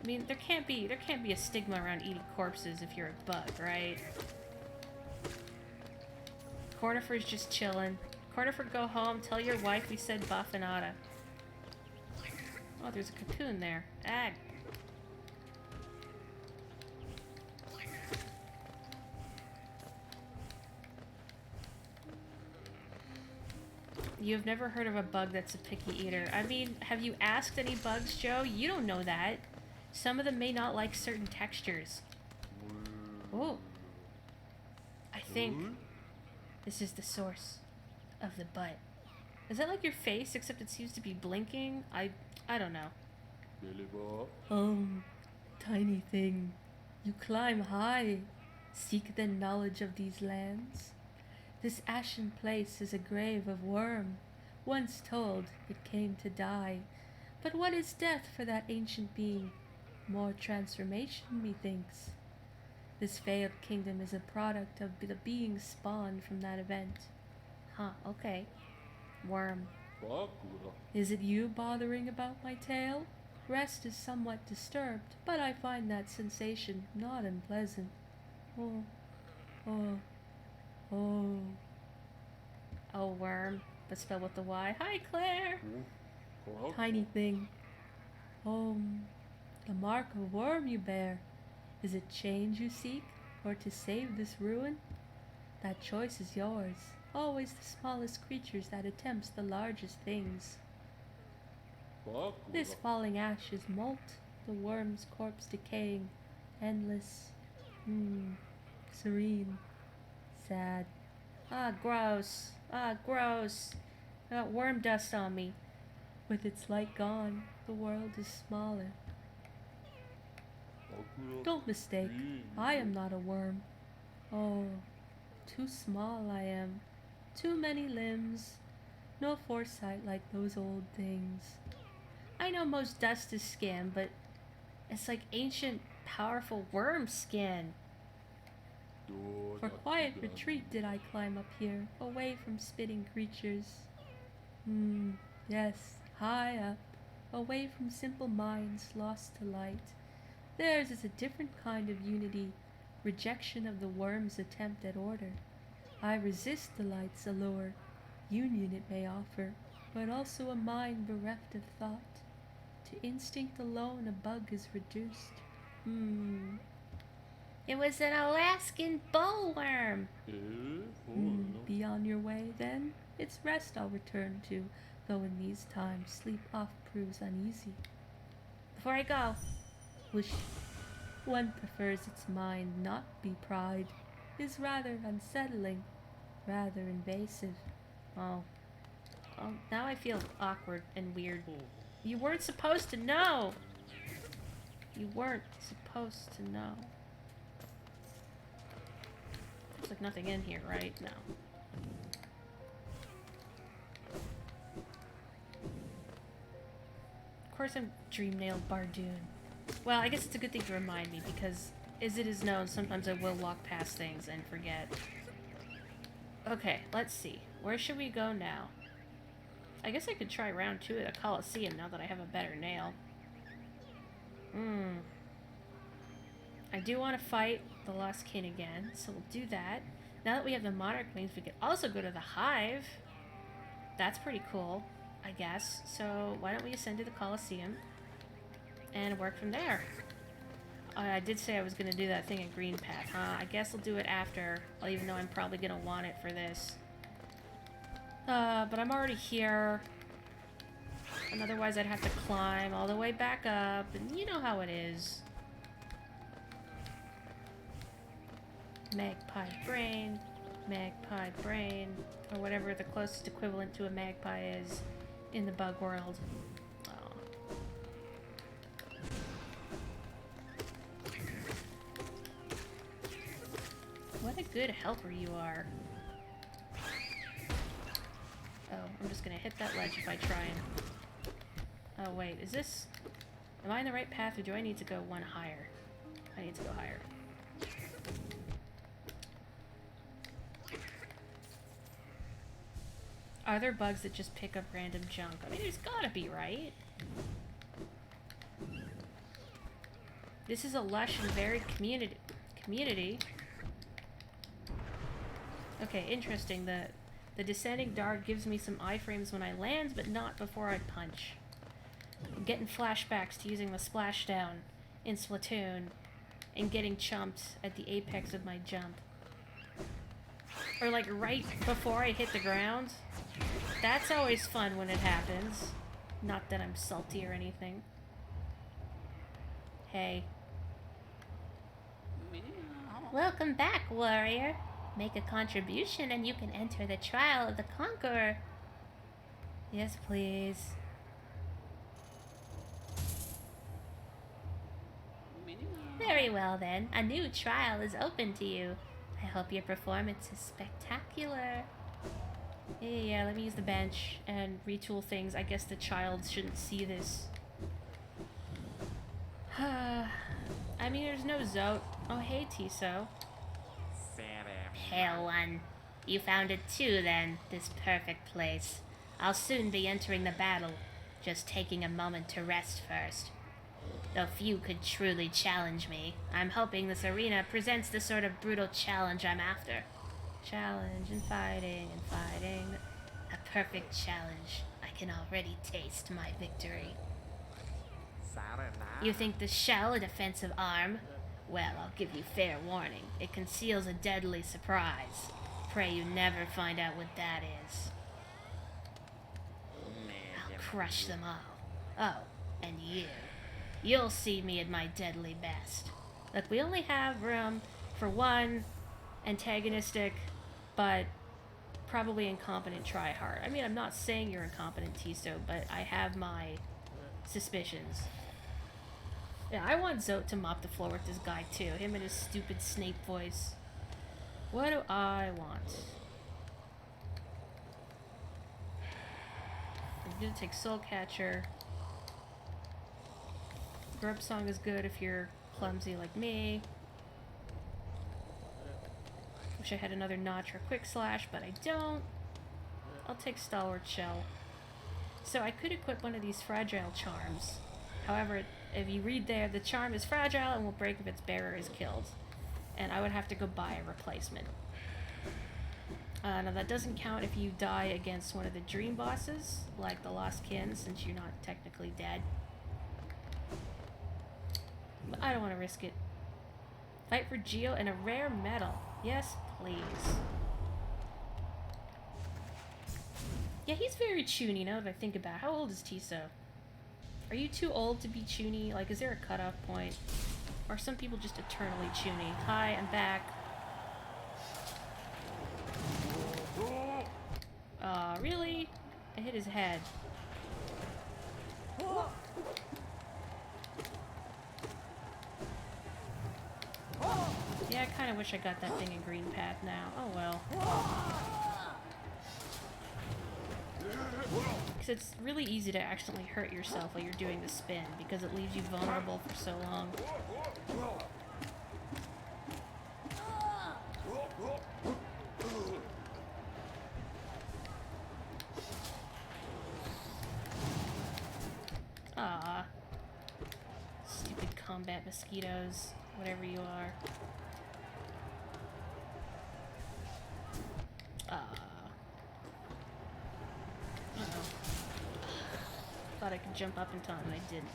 I mean, there can't be a stigma around eating corpses if you're a bug, right? Cornifer's just chilling. Cornifer, go home, tell your wife we said buffinata. Oh, there's a cocoon there. Ag. You've never heard of a bug that's a picky eater. I mean, have you asked any bugs, Joe? You don't know that. Some of them may not like certain textures. Oh. I think this is the source of the butt. Is that like your face, except it seems to be blinking? I don't know. Tiny thing. You climb high. Seek the knowledge of these lands. This ashen place is a grave of worm. Once told, it came to die. But what is death for that ancient being? More transformation, methinks. This failed kingdom is a product of the being spawned from that event. Huh, okay. Worm. Is it you bothering about my tail? Rest is somewhat disturbed, but I find that sensation not unpleasant. Oh, oh, oh. Oh, worm, but spelled with the Y. Hi, Claire! Tiny thing. The mark of worm you bear. Is it change you seek, or to save this ruin? That choice is yours. Always the smallest creatures that attempts the largest things. This falling ash is molt, the worm's corpse decaying, endless, serene, sad. Ah, gross. Ah, gross. I got worm dust on me. With its light gone, the world is smaller. Don't mistake, I am not a worm. Oh, too small I am. Too many limbs. No foresight like those old things. I know most dust is skin, but it's like ancient, powerful worm skin. For quiet retreat did I climb up here, away from spitting creatures. Yes, high up, away from simple minds lost to light. Theirs is a different kind of unity, rejection of the worm's attempt at order. I resist the light's allure, union it may offer, but also a mind bereft of thought. To instinct alone a bug is reduced. It was an Alaskan bullworm. Be on your way, then. It's rest I'll return to, though in these times sleep oft proves uneasy. Before I go, wish one prefers its mind not be pride, is rather unsettling, rather invasive. Oh, now I feel awkward and weird. You weren't supposed to know! You weren't supposed to know. There's like nothing in here, right? No. Of course I'm Dreamnailed Bardoon. Well, I guess it's a good thing to remind me, because as it is known, sometimes I will walk past things and forget. Okay, let's see. Where should we go now? I guess I could try round 2 at a Coliseum now that I have a better nail. I do want to fight the Lost King again, so we'll do that. Now that we have the Monarch Wings, we could also go to the Hive. That's pretty cool, I guess. So why don't we ascend to the Coliseum and work from there? I did say I was going to do that thing at Green Path, huh? I guess I'll do it after, even though I'm probably going to want it for this. But I'm already here. And otherwise I'd have to climb all the way back up, and you know how it is. Magpie brain, or whatever the closest equivalent to a magpie is in the bug world. Oh. What a good helper you are. Oh, I'm just gonna hit that ledge if I try and... Oh wait, is this... Am I on the right path, or do I need to go one higher? I need to go higher. Are there bugs that just pick up random junk? I mean, there's gotta be, right? This is a lush and varied community. Okay, interesting. The descending dart gives me some iframes when I land, but not before I punch. I'm getting flashbacks to using the splashdown in Splatoon and getting chumped at the apex of my jump. Or like right before I hit the ground. That's always fun when it happens. Not that I'm salty or anything. Hey. Welcome back, warrior. Make a contribution and you can enter the trial of the conqueror. Yes, please. Very well then. A new trial is open to you. I hope your performance is spectacular. Yeah, let me use the bench and retool things. I guess the child shouldn't see this. I mean, there's no Zote. Oh, hey, Tiso. Pale one. You found it too, then. This perfect place. I'll soon be entering the battle. Just taking a moment to rest first. Though few could truly challenge me, I'm hoping this arena presents the sort of brutal challenge I'm after. Challenge and fighting and fighting. A perfect challenge. I can already taste my victory. You think the shell a defensive arm? Well, I'll give you fair warning. It conceals a deadly surprise. Pray you never find out what that is. I'll crush them all. Oh, and you. You'll see me at my deadly best. Look, we only have room for one antagonistic, but probably incompetent tryhard. I mean, I'm not saying you're incompetent, Tiso, but I have my suspicions. Yeah, I want Zote to mop the floor with this guy, too. Him and his stupid Snape voice. What do I want? I'm gonna take Soul Catcher. Grub Song is good if you're clumsy like me. Wish I had another notch or quick slash, but I don't. I'll take Stalwart Shell. So I could equip one of these fragile charms. However, if you read there, the charm is fragile and will break if its bearer is killed. And I would have to go buy a replacement. Now that doesn't count if you die against one of the dream bosses, like the Lost Kin, since you're not technically dead. But I don't want to risk it. Fight for Geo and a rare medal. Yes, please. Yeah, he's very chuny now that I think about it. How old is Tiso? Are you too old to be chuny? Like, is there a cutoff point? Or are some people just eternally chuny? Hi, I'm back. Really? I hit his head. Yeah, I kind of wish I got that thing in green path now. Oh well. Because it's really easy to accidentally hurt yourself while you're doing the spin, because it leaves you vulnerable for so long. Ah, stupid combat mosquitoes, whatever you are. Uh-oh. Thought I could jump up in time, and I didn't.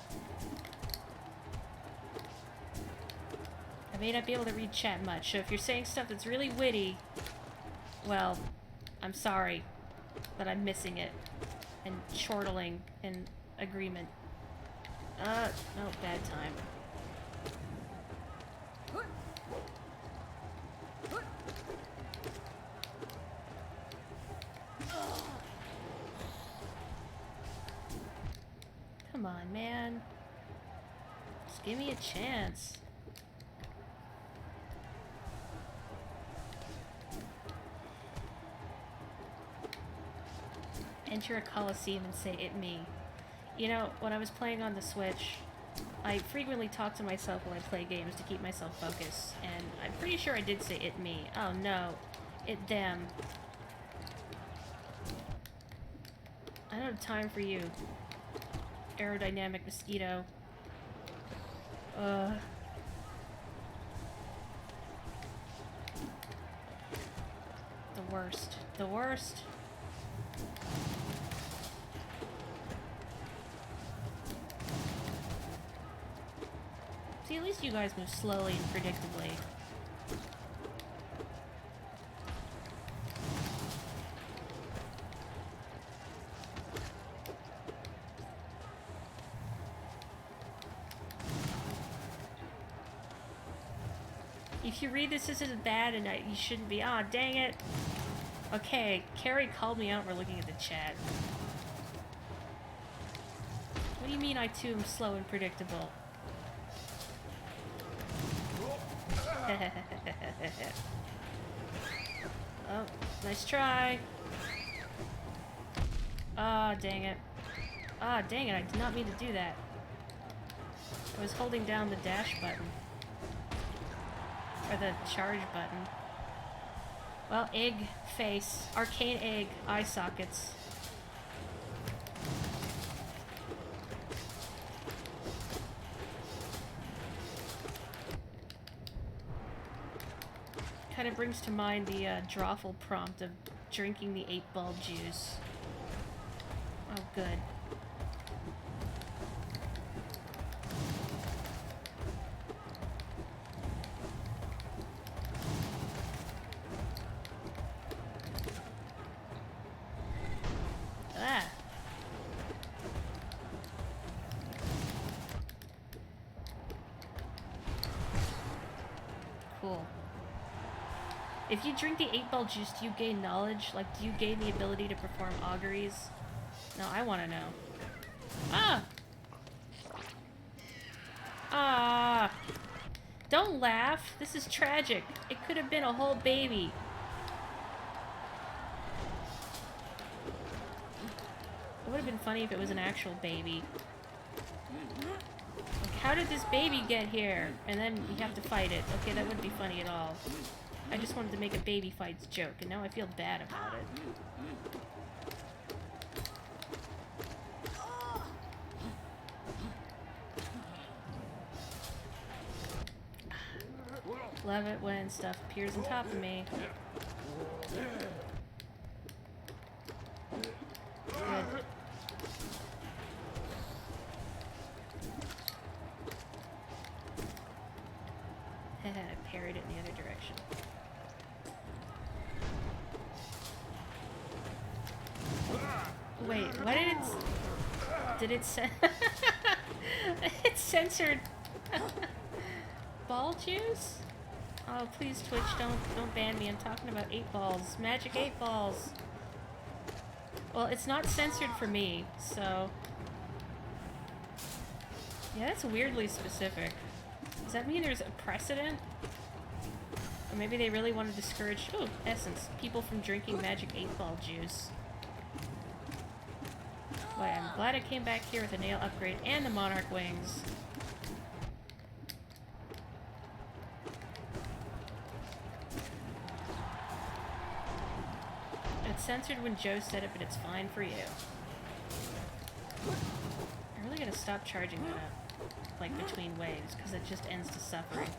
I may not be able to read chat much, so if you're saying stuff that's really witty, well, I'm sorry that I'm missing it and chortling in agreement. No, bad time. Come on, man. Just give me a chance. Enter a coliseum and say, "It me." You know, when I was playing on the Switch, I frequently talk to myself while I play games to keep myself focused, and I'm pretty sure I did say "it me." Oh no, it them. I don't have time for you, aerodynamic mosquito. The worst. The worst. At least you guys move slowly and predictably. If you read this isn't bad and you shouldn't be. Ah, dang it. Okay, Carrie called me out for looking at the chat. What do you mean I too am slow and predictable? Oh, nice try. Ah, dang it. Ah, dang it, I did not mean to do that. I was holding down the dash button. Or the charge button. Well, egg, face, arcane egg, eye sockets. Kind of brings to mind the Drawful prompt of drinking the 8-ball juice. Oh, good. Ah. Cool. If you drink the 8-ball juice, do you gain knowledge? Like, do you gain the ability to perform auguries? No, I want to know. Ah! Ah! Don't laugh. This is tragic. It could have been a whole baby. It would have been funny if it was an actual baby. Like, how did this baby get here? And then you have to fight it. Okay, that wouldn't be funny at all. I just wanted to make a baby fights joke, and now I feel bad about it. Love it when stuff appears on top of me. Good. I parried it in the other direction. Wait, what did it... Did it say... It censored... Ball juice? Oh, please, Twitch, don't ban me. I'm talking about 8 balls. Magic 8 balls. Well, it's not censored for me, so... Yeah, that's weirdly specific. Does that mean there's a precedent? Or maybe they really want to discourage, ooh, essence, people from drinking magic 8-ball juice. Boy, I'm glad I came back here with a nail upgrade and the monarch wings. It's censored when Joe said it, but it's fine for you. I'm really gonna stop charging that up, like, between waves, because it just ends to suffering.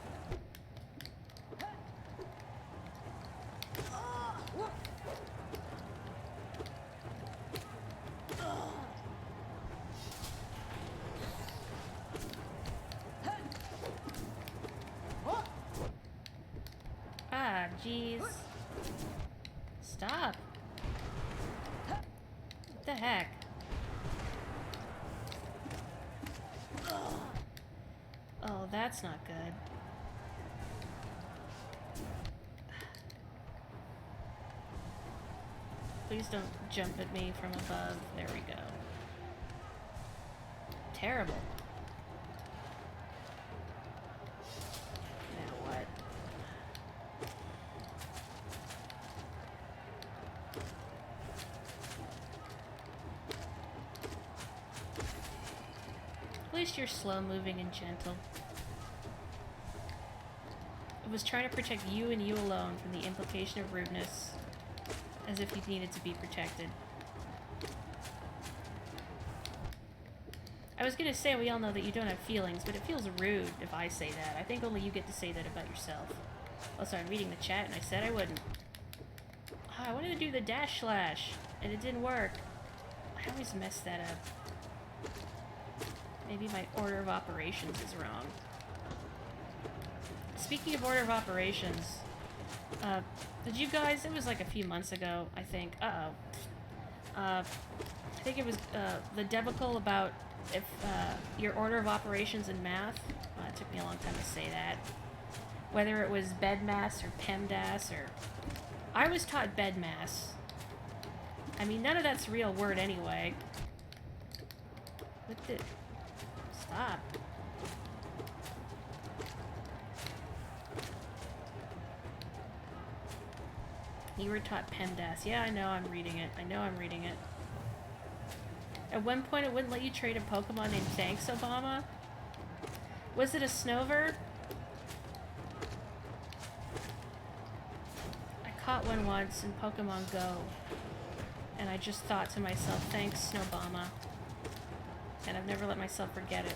Ah, jeez. Stop. What the heck? Oh, that's not good. Please don't jump at me from above. There we go. Terrible. Now what? At least you're slow moving and gentle. It was trying to protect you and you alone from the implication of rudeness, as if you needed to be protected. I was gonna say we all know that you don't have feelings, but it feels rude if I say that. I think only you get to say that about yourself. Also, I'm reading the chat and I said I wouldn't. Oh, I wanted to do the dash slash, and it didn't work. I always mess that up. Maybe my order of operations is wrong. Speaking of order of operations, did you guys, it was like a few months ago, I think, I think it was, the debacle about if, your order of operations in math, it took me a long time to say that, whether it was BEDMAS or PEMDAS or, I was taught BEDMAS. I mean, none of that's a real word anyway. What the, stop. You were taught PEMDAS. Yeah, I know I'm reading it. I know I'm reading it. At one point, it wouldn't let you trade a Pokemon named Thanks, Obama? Was it a Snover? I caught one once in Pokemon Go. And I just thought to myself, thanks, Snowbama. And I've never let myself forget it.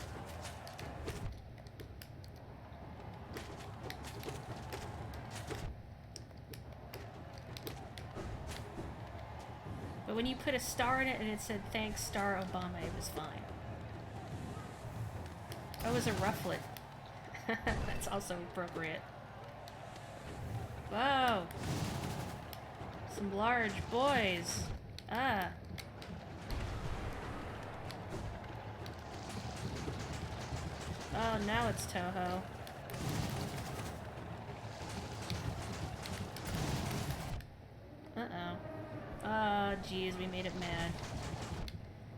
But when you put a star in it and it said, thanks, Star Obama, it was fine. Oh, it was a Rufflet. That's also appropriate. Whoa! Some large boys. Ah. Oh, now it's Toho. Uh-oh. Oh, geez, we made it mad.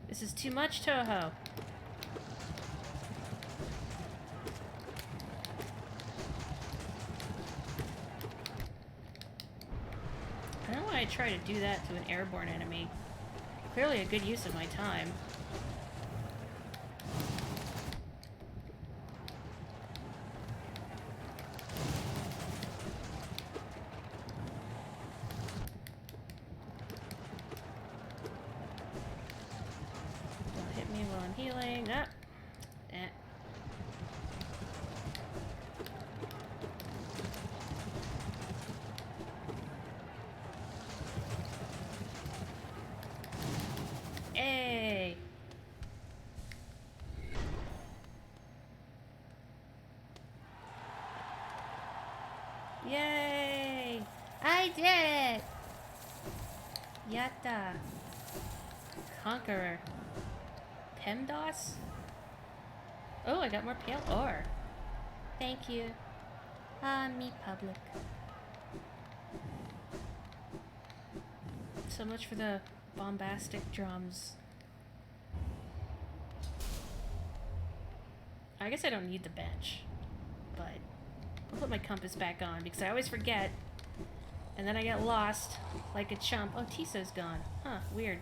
This is too much, Toho. I don't know why I try to do that to an airborne enemy. Clearly a good use of my time. Don't hit me while I'm healing. Ah. Eh. Hey! Yay! I did it! Yatta! Conqueror. PEMDAS? Oh, I got more pale ore. Thank you. Ah, me public. So much for the bombastic drums. I guess I don't need the bench, but I'll put my compass back on because I always forget, and then I get lost like a chump. Oh, Tisa's gone. Huh, weird.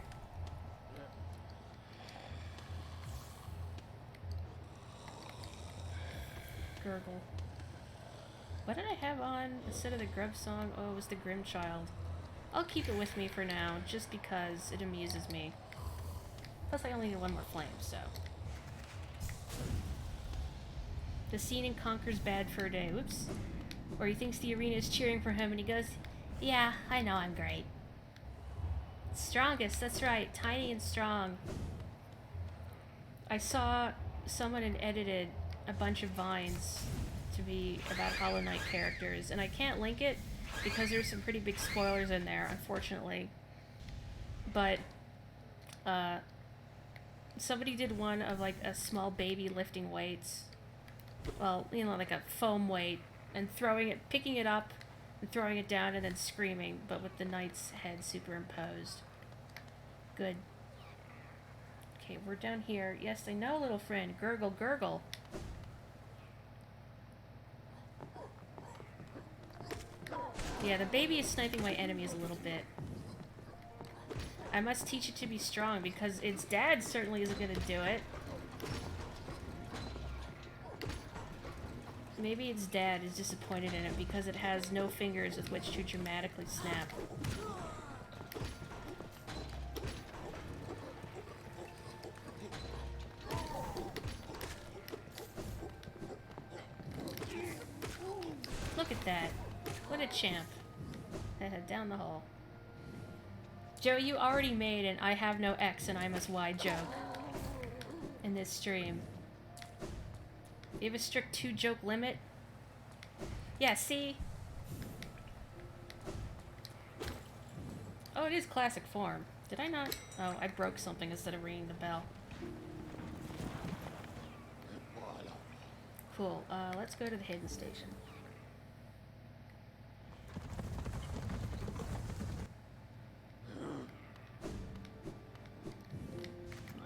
Gurgle. What did I have on instead of the Grub song? Oh, it was the Grim Child. I'll keep it with me for now, just because it amuses me. Plus, I only need one more flame, so. The scene in Conker's bad for a day. Whoops. Or he thinks the arena is cheering for him, and he goes, yeah, I know I'm great. Strongest, that's right. Tiny and strong. I saw someone had edited a bunch of vines to be about Hollow Knight characters, and I can't link it because there's some pretty big spoilers in there, unfortunately. But, somebody did one of, like, a small baby lifting weights. Well, you know, like a foam weight, and throwing it, picking it up, and throwing it down, and then screaming, but with the knight's head superimposed. Good. Okay, we're down here. Yes, I know, little friend. Gurgle, gurgle. Yeah, the baby is sniping my enemies a little bit. I must teach it to be strong, because its dad certainly isn't going to do it. Maybe its dad is disappointed in it because it has no fingers with which to dramatically snap. Look at that. What a champ. Down the hole. Joe, you already made an I have no X and I must Y joke in this stream. You have a strict 2-joke limit? Yeah, see? Oh, it is classic form. Did I not? Oh, I broke something instead of ringing the bell. Cool. Let's go to the hidden station.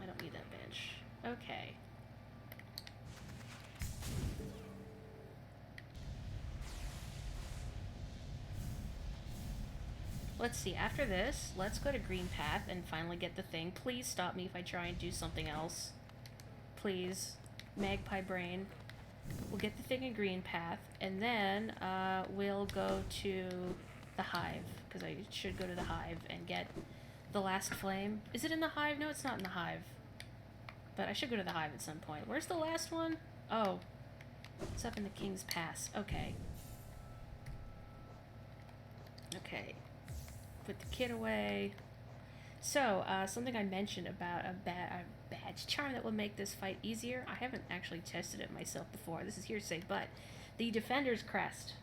I don't need that bench. Okay. Let's see, after this, let's go to Green Path and finally get the thing. Please stop me if I try and do something else. Please. Magpie Brain. We'll get the thing in Green Path, and then we'll go to the Hive, because I should go to the Hive and get the last flame. Is it in the Hive? No, it's not in the Hive. But I should go to the Hive at some point. Where's the last one? Oh. It's up in the King's Pass. Okay. Okay. Put the kit away. So, something I mentioned about a badge charm that will make this fight easier. I haven't actually tested it myself before. This is hearsay, but the Defender's Crest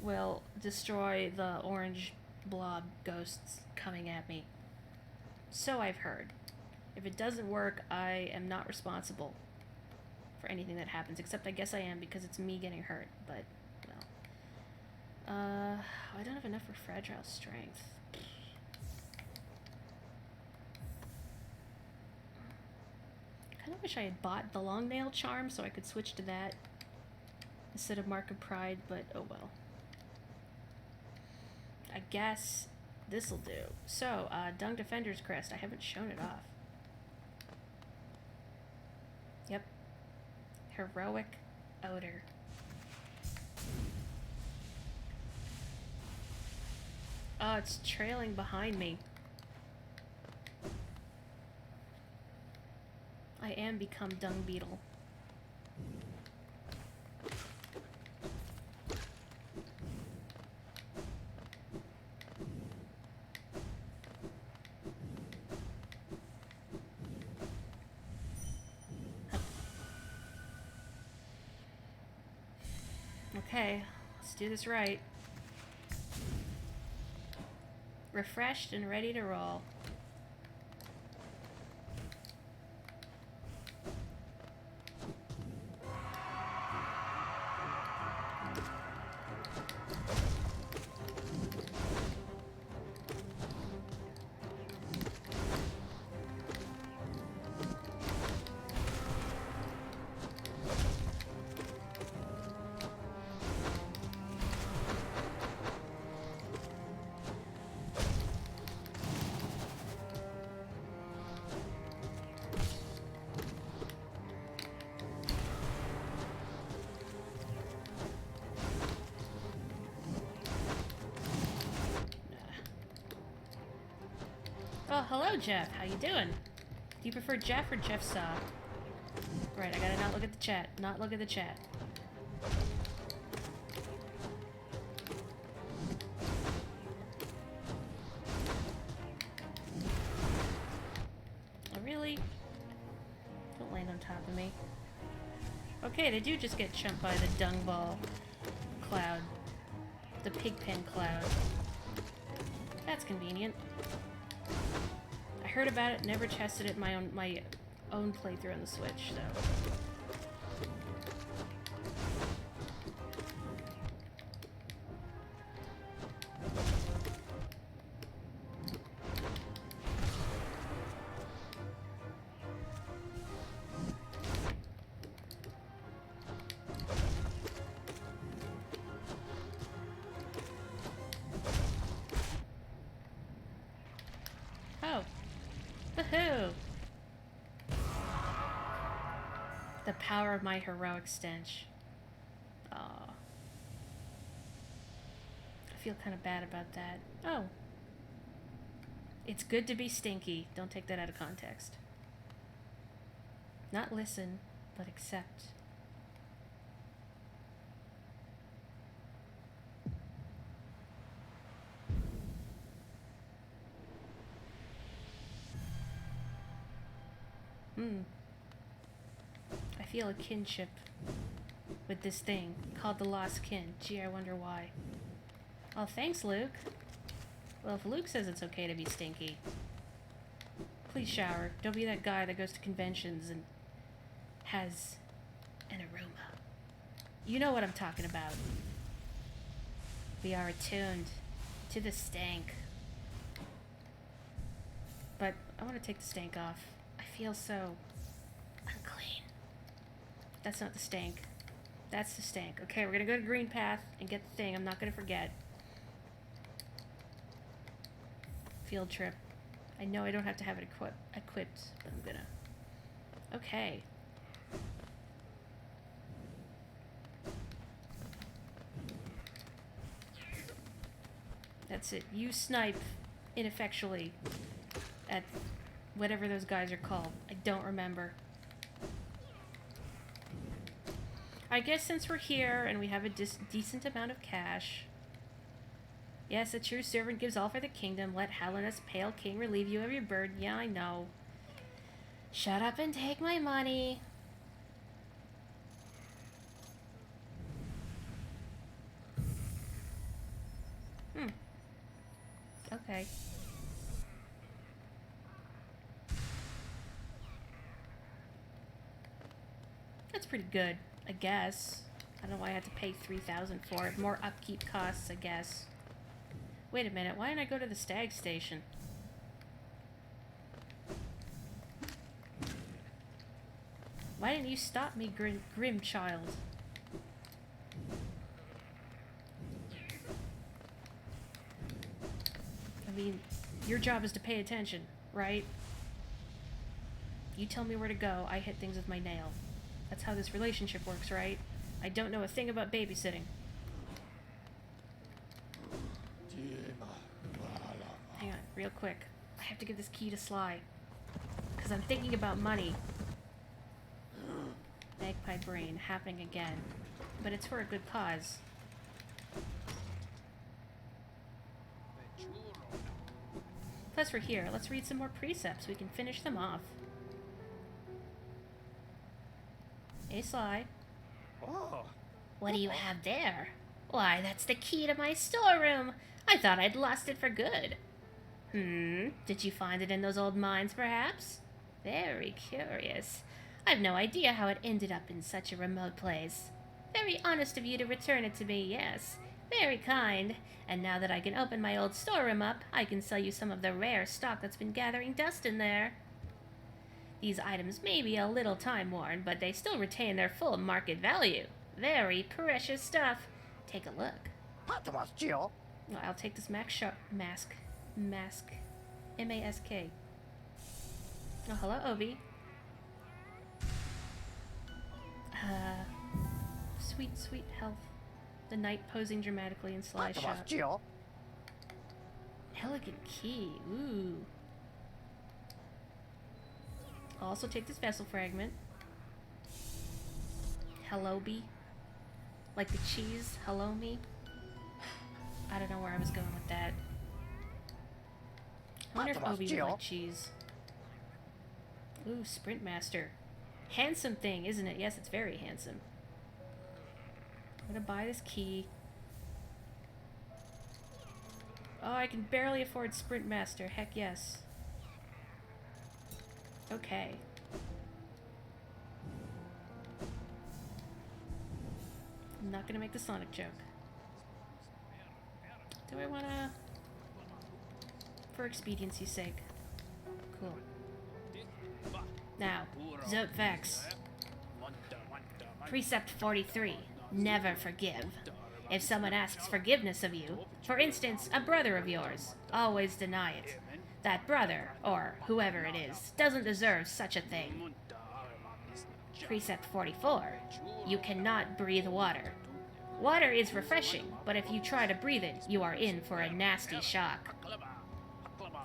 will destroy the orange blob ghosts coming at me. So I've heard. If it doesn't work, I am not responsible for anything that happens, except I guess I am because it's me getting hurt, but, well. I don't have enough for fragile strength. I kind of wish I had bought the long nail charm so I could switch to that instead of Mark of Pride, but oh well. I guess this'll do. So, Dung Defender's Crest. I haven't shown it off. Yep. Heroic Odor. Oh, it's trailing behind me. I am become Dung Beetle. Okay, let's do this right. Refreshed and ready to roll. Oh, hello, Jeff. How you doing? Do you prefer Jeff or Jeff Saw? Right, I gotta not look at the chat. Not look at the chat. Oh, really? Don't land on top of me. Okay, they do just get chumped by the dung ball cloud. The pigpen cloud. That's convenient. I heard about it, never tested it in my own playthrough on the Switch, so. Oh. Woohoo! The power of my heroic stench. Aw. I feel kind of bad about that. Oh. It's good to be stinky. Don't take that out of context. Not listen, but accept. I feel a kinship with this thing called the Lost Kin. Gee, I wonder why. Oh, thanks, Luke. Well, if Luke says it's okay to be stinky, please shower. Don't be that guy that goes to conventions and has an aroma. You know what I'm talking about. We are attuned to the stank. But I want to take the stank off. I feel so unclean. That's not the stank. That's the stank. Okay, we're gonna go to Green Path and get the thing. I'm not gonna forget. Field trip. I know I don't have to have it equipped, but I'm gonna. Okay. That's it. You snipe ineffectually at whatever those guys are called. I don't remember. I guess since we're here and we have a decent amount of cash. Yes, a true servant gives all for the kingdom. Let Helenus, pale king, relieve you of your burden. Yeah, I know. Shut up and take my money. Okay. That's pretty good, I guess. I don't know why I had to pay $3,000 for it. More upkeep costs, I guess. Wait a minute, why didn't I go to the stag station? Why didn't you stop me, grim child? I mean, your job is to pay attention, right? You tell me where to go, I hit things with my nail. That's how this relationship works, right? I don't know a thing about babysitting. Hang on, real quick. I have to give this key to Sly. Because I'm thinking about money. Magpie brain happening again. But it's for a good cause. Plus we're here. Let's read some more precepts. We can finish them off. Hey, Sly. Oh. What do you have there? Why, that's the key to my storeroom. I thought I'd lost it for good. Did you find it in those old mines, perhaps? Very curious. I've no idea how it ended up in such a remote place. Very honest of you to return it to me, yes. Very kind. And now that I can open my old storeroom up, I can sell you some of the rare stock that's been gathering dust in there. These items may be a little time-worn, but they still retain their full market value. Very precious stuff. Take a look. Jill. I'll take this mask. M-A-S-K. Oh, hello, Obi. Sweet health. The knight posing dramatically in Sly shot. Jill. Elegant key. Ooh. I'll also take this vessel fragment. Hello, Bee. Like the cheese. Hello, me. I don't know where I was going with that. I wonder if Obi would like cheese. Ooh, Sprint Master. Handsome thing, isn't it? Yes, it's very handsome. I'm gonna buy this key. Oh, I can barely afford Sprint Master. Heck yes. Okay. I'm not gonna make the Sonic joke. Do I wanna... For expediency's sake. Cool. Now, Zopvex. Precept 43. Never forgive. If someone asks forgiveness of you, for instance, a brother of yours, always deny it. That brother, or whoever it is, doesn't deserve such a thing. Precept 44. You cannot breathe water. Water is refreshing, but if you try to breathe it, you are in for a nasty shock.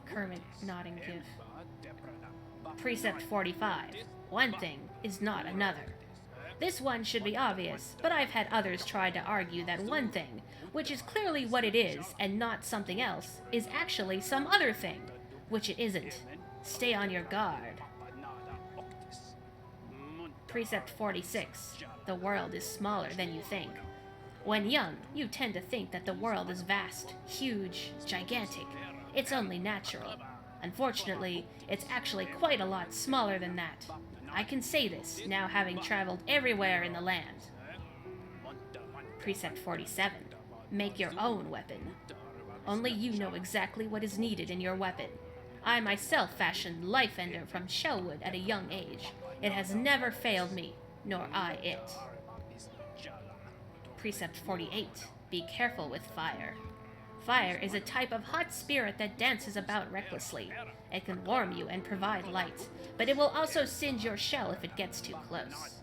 Kermit nodding gif. Precept 45. One thing is not another. This one should be obvious, but I've had others try to argue that one thing, which is clearly what it is and not something else, is actually some other thing, which it isn't. Stay on your guard. Precept 46. the world is smaller than you think. When young, you tend to think that the world is vast, huge, gigantic. It's only natural. Unfortunately, it's actually quite a lot smaller than that. I can say this, now having traveled everywhere in the land. Precept 47. Make your own weapon. Only you know exactly what is needed in your weapon. I myself fashioned Life Ender from shellwood at a young age. It has never failed me, nor I it. Precept 48. Be careful with fire. Fire is a type of hot spirit that dances about recklessly. It can warm you and provide light, but it will also singe your shell if it gets too close.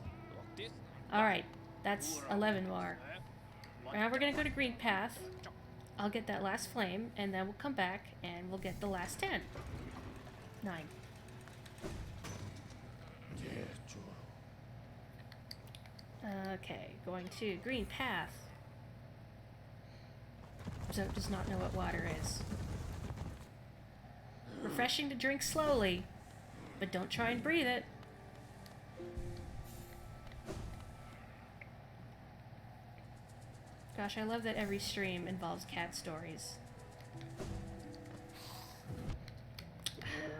Alright, that's 11 more. Now we're gonna go to Green Path. I'll get that last flame, and then we'll come back and we'll get the last 10. 9. Okay, going to Green Path. Zoe does not know what water is. Refreshing to drink slowly, but don't try and breathe it. Gosh, I love that every stream involves cat stories.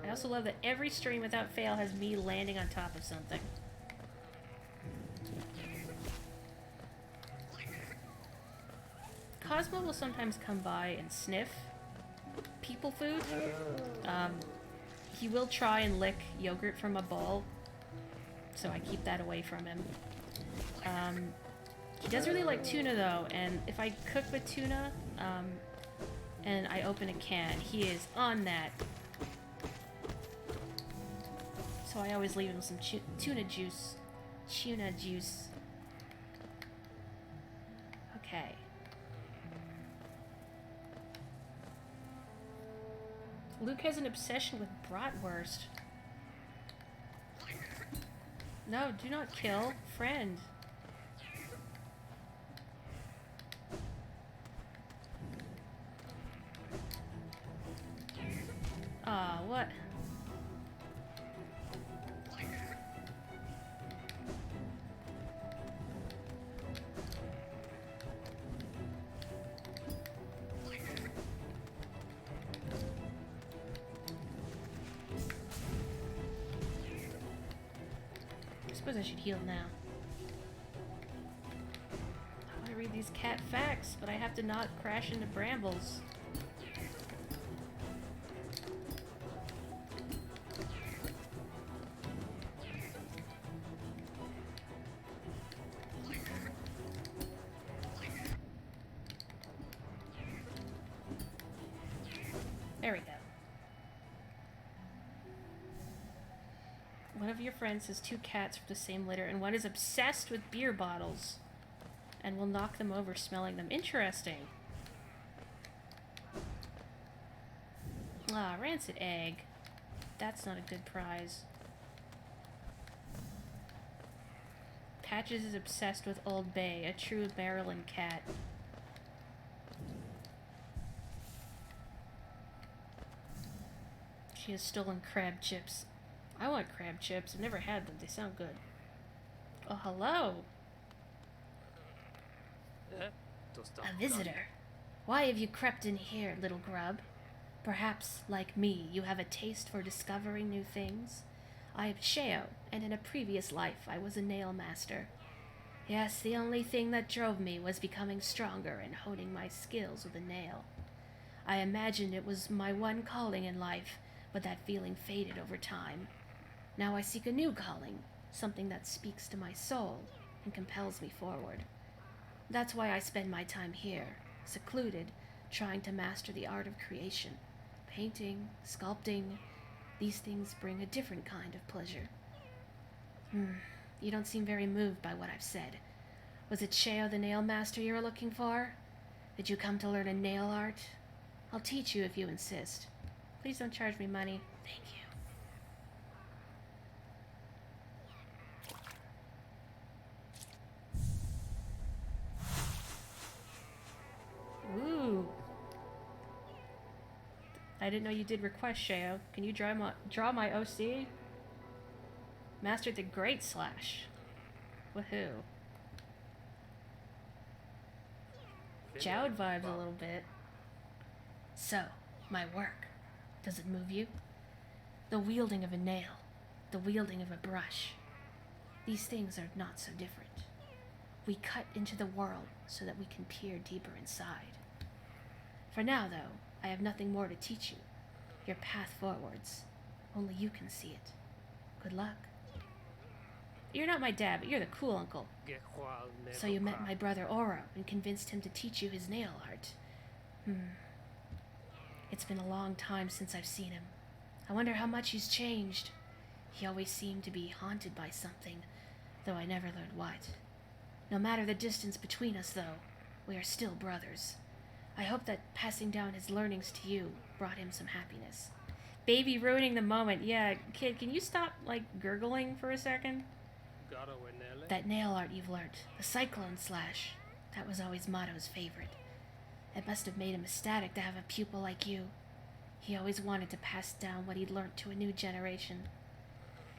I also love that every stream without fail has me landing on top of something. Cosmo will sometimes come by and sniff people food. He will try and lick yogurt from a bowl, so I keep that away from him. He does really like tuna though, and if I cook with tuna, and I open a can, he is on that. So I always leave him some tuna juice. Tuna juice. Okay. Luke has an obsession with bratwurst. No, do not kill. Friend. Ah, what? I suppose I should heal now. I want to read these cat facts, but I have to not crash into brambles. There we go. One of your friends has 2 cats from the same litter, and one is obsessed with beer bottles and will knock them over smelling them. Interesting. Ah, rancid egg. That's not a good prize. Patches is obsessed with Old Bay, a true Maryland cat. She has stolen crab chips. I want crab chips. I've never had them. They sound good. Oh, hello. A visitor. Why have you crept in here, little grub? Perhaps, like me, you have a taste for discovering new things. I am Sheo, and in a previous life I was a nail master. Yes, the only thing that drove me was becoming stronger and honing my skills with a nail. I imagined it was my one calling in life, but that feeling faded over time. Now I seek a new calling, something that speaks to my soul and compels me forward. That's why I spend my time here, secluded, trying to master the art of creation. Painting, sculpting, these things bring a different kind of pleasure. You don't seem very moved by what I've said. Was it Sheo the nail master you were looking for? Did you come to learn a nail art? I'll teach you if you insist. Please don't charge me money. Thank you. Ooh. I didn't know you did request, Sheo. Can you draw my OC? Mastered the Great Slash. Woohoo. Jowd vibes a little bit. So, my work. Does it move you? The wielding of a nail. The wielding of a brush. These things are not so different. We cut into the world so that we can peer deeper inside. For now, though, I have nothing more to teach you. Your path forwards. Only you can see it. Good luck. You're not my dad, but you're the cool uncle. So you met my brother Oro and convinced him to teach you his nail art. It's been a long time since I've seen him. I wonder how much he's changed. He always seemed to be haunted by something, though I never learned what. No matter the distance between us, though, we are still brothers. I hope that passing down his learnings to you brought him some happiness. Baby ruining the moment. Yeah, kid, can you stop, gurgling for a second? That nail art you've learnt, the Cyclone Slash, that was always Motto's favorite. It must have made him ecstatic to have a pupil like you. He always wanted to pass down what he'd learnt to a new generation.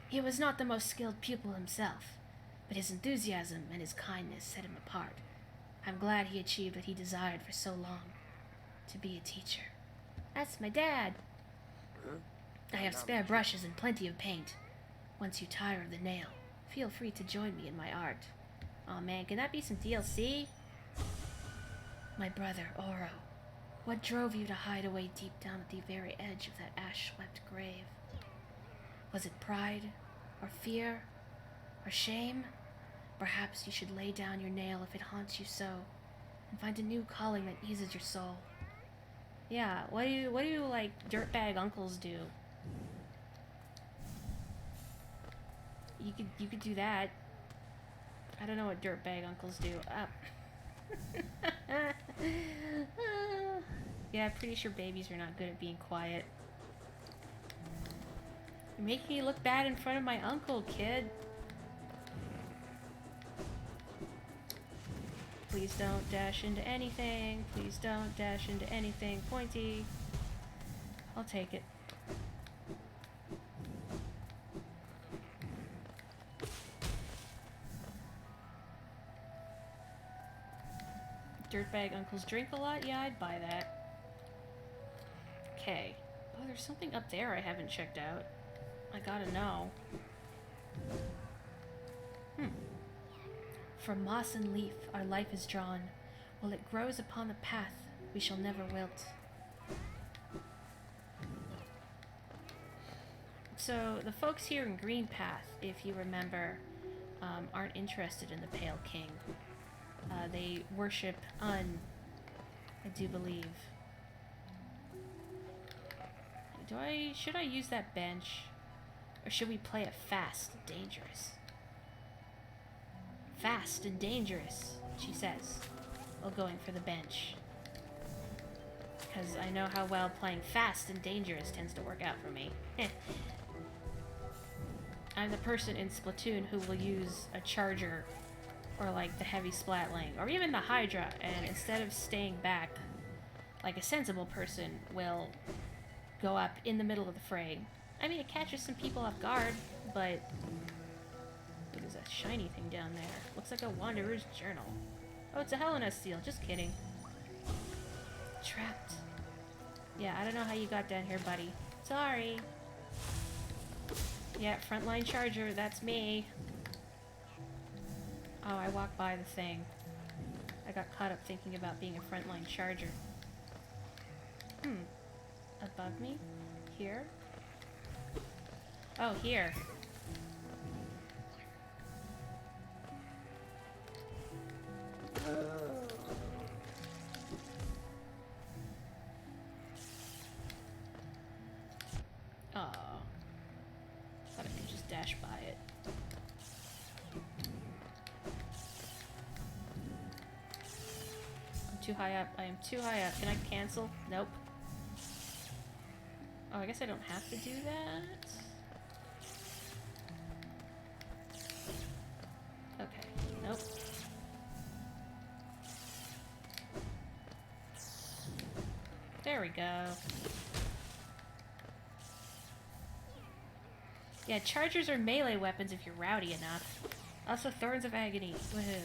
He was not the most skilled pupil himself, but his enthusiasm and his kindness set him apart. I'm glad he achieved what he desired for so long, to be a teacher. That's my dad. I have spare brushes and plenty of paint. Once you tire of the nail, feel free to join me in my art. Aw man, can that be some DLC? My brother, Oro, what drove you to hide away deep down at the very edge of that ash-swept grave? Was it pride, or fear, or shame? Perhaps you should lay down your nail if it haunts you so, and find a new calling that eases your soul. Yeah, what do dirtbag uncles do? You could do that. I don't know what dirtbag uncles do. Yeah, I'm pretty sure babies are not good at being quiet. You're making me look bad in front of my uncle, kid. Please don't dash into anything. Please don't dash into anything pointy. I'll take it. Dirtbag uncles drink a lot? Yeah, I'd buy that. Okay. Oh, there's something up there I haven't checked out. I gotta know. From moss and leaf our life is drawn. While it grows upon the path, we shall never wilt. So, the folks here in Green Path, if you remember, aren't interested in the Pale King. They worship Un, I do believe. Should I use that bench? Or should we play it fast and dangerous? Fast and dangerous, she says, while going for the bench. Because I know how well playing fast and dangerous tends to work out for me. I'm the person in Splatoon who will use a charger or the heavy splatling or even the Hydra, and instead of staying back like a sensible person will go up in the middle of the fray. I mean, it catches some people off guard, but what is that shiny thing down there? Looks like a Wanderer's Journal. Oh, it's a Helena seal. Just kidding. Trapped. Yeah, I don't know how you got down here, buddy. Sorry. Yeah, frontline charger, that's me. Oh, I walked by the thing. I got caught up thinking about being a frontline charger. Above me? Here? Oh, here. Oh. Thought I could just dash by it. I'm too high up. I am too high up. Can I cancel? Nope. Oh, I guess I don't have to do that. Okay. Nope. There we go. Yeah, chargers are melee weapons if you're rowdy enough. Also, Thorns of Agony. Woohoo.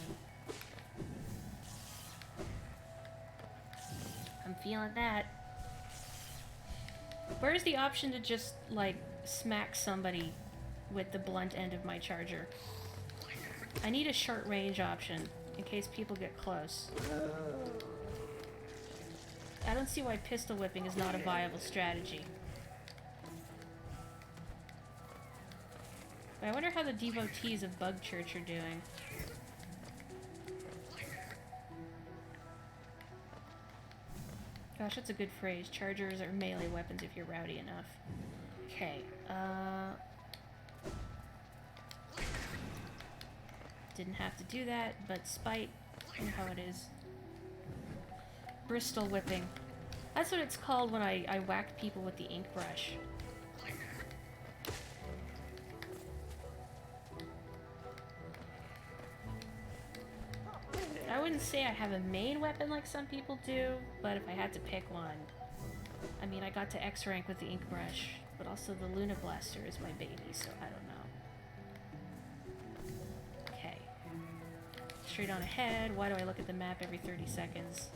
feeling that. Where's the option to just, like, smack somebody with the blunt end of my charger? I need a short range option in case people get close. I don't see why pistol whipping is not a viable strategy. But I wonder how the devotees of Bug Church are doing. Gosh, that's a good phrase. Chargers are melee weapons if you're rowdy enough. Okay, didn't have to do that, but spite, you know how it is. Bristol whipping. That's what it's called when I whack people with the ink brush. I wouldn't say I have a main weapon like some people do, but if I had to pick one, I mean, I got to X rank with the ink brush, but also the Luna Blaster is my baby, so I don't know. Okay. Straight on ahead. Why do I look at the map every 30 seconds?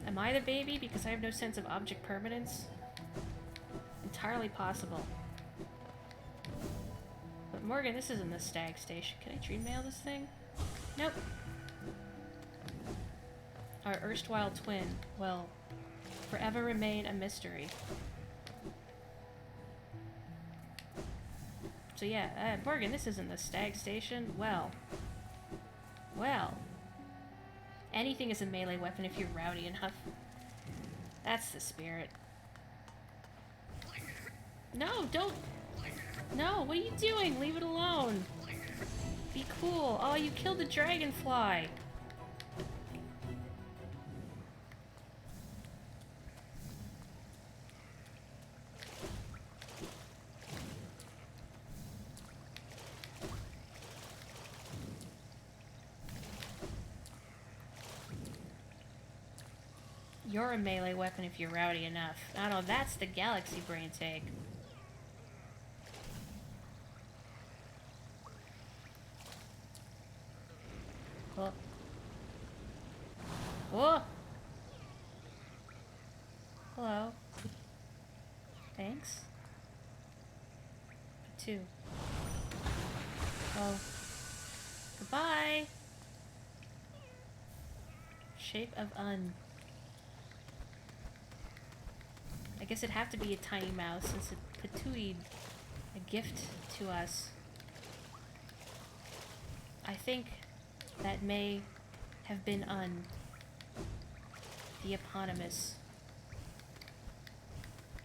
Am I the baby because I have no sense of object permanence? Entirely possible. But Morgan, this isn't the stag station. Can I dream mail this thing? Nope. Our erstwhile twin will forever remain a mystery. So yeah, Morgan, this isn't the stag station. Well. Anything is a melee weapon if you're rowdy enough. That's the spirit. No, don't. No, what are you doing? Leave it alone. Be cool. Oh, you killed the dragonfly. You're a melee weapon if you're rowdy enough. I don't know, that's the galaxy brain take. Oh. Oh! Hello. Thanks. For 2. Oh. Goodbye! Shape of Un. I guess it'd have to be a tiny mouse since it patooed a gift to us. I think that may have been Un, the eponymous,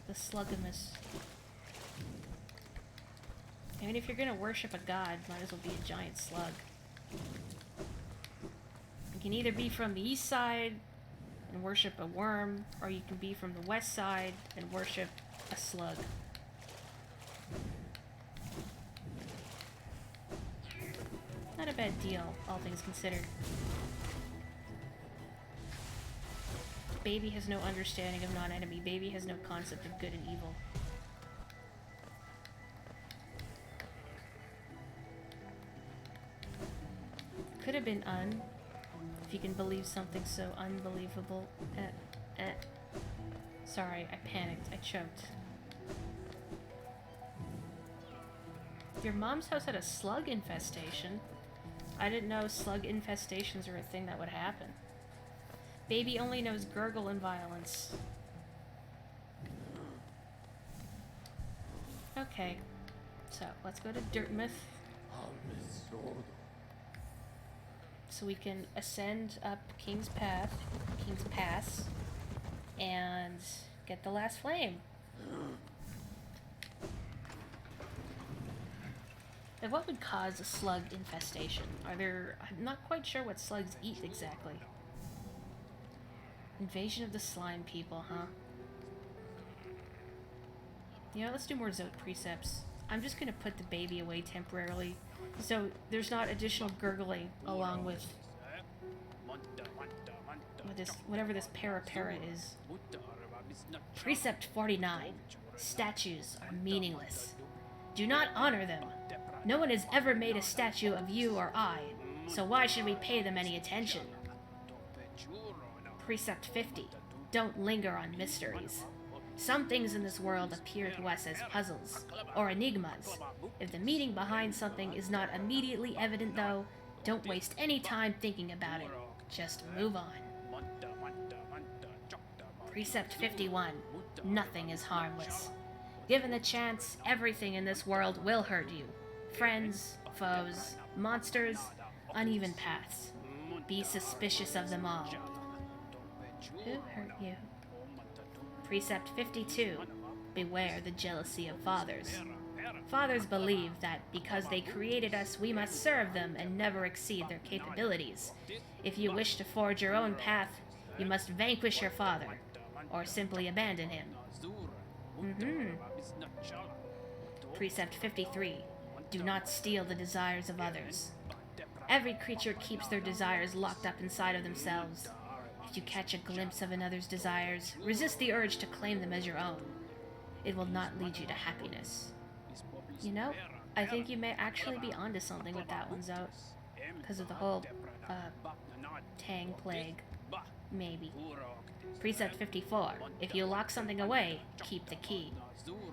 the sluggimus. I mean, if you're gonna worship a god, might as well be a giant slug. You can either be from the east side and worship a worm, or you can be from the west side and worship a slug. Not a bad deal, all things considered. Baby has no understanding of non-enemy. Baby has no concept of good and evil. Could have been Un, if you can believe something so unbelievable. Sorry, I panicked. I choked. Your mom's house had a slug infestation. I didn't know slug infestations are a thing that would happen. Baby only knows gurgle and violence. Okay, so let's go to Dirtmouth. So we can ascend up King's Path, King's Pass, and get the last flame. And what would cause a slug infestation? I'm not quite sure what slugs eat exactly. Invasion of the slime people, huh? You know, let's do more Zote precepts. I'm just gonna put the baby away temporarily, so there's not additional gurgling along with this, whatever this para is. Precept 49. Statues are meaningless. Do not honor them. No one has ever made a statue of you or I, so why should we pay them any attention? Precept 50. Don't linger on mysteries. Some things in this world appear to us as puzzles, or enigmas. If the meaning behind something is not immediately evident, though, don't waste any time thinking about it. Just move on. Precept 51. Nothing is harmless. Given the chance, everything in this world will hurt you. Friends, foes, monsters, uneven paths. Be suspicious of them all. Who hurt you? Precept 52. Beware the jealousy of fathers. Fathers believe that because they created us, we must serve them and never exceed their capabilities. If you wish to forge your own path, you must vanquish your father, or simply abandon him. Precept 53. Do not steal the desires of others. Every creature keeps their desires locked up inside of themselves. If you catch a glimpse of another's desires, resist the urge to claim them as your own. It will not lead you to happiness. You know, I think you may actually be onto something with that one, Zote. Because of the whole, Tang plague. Maybe. Precept 54. If you lock something away, keep the key.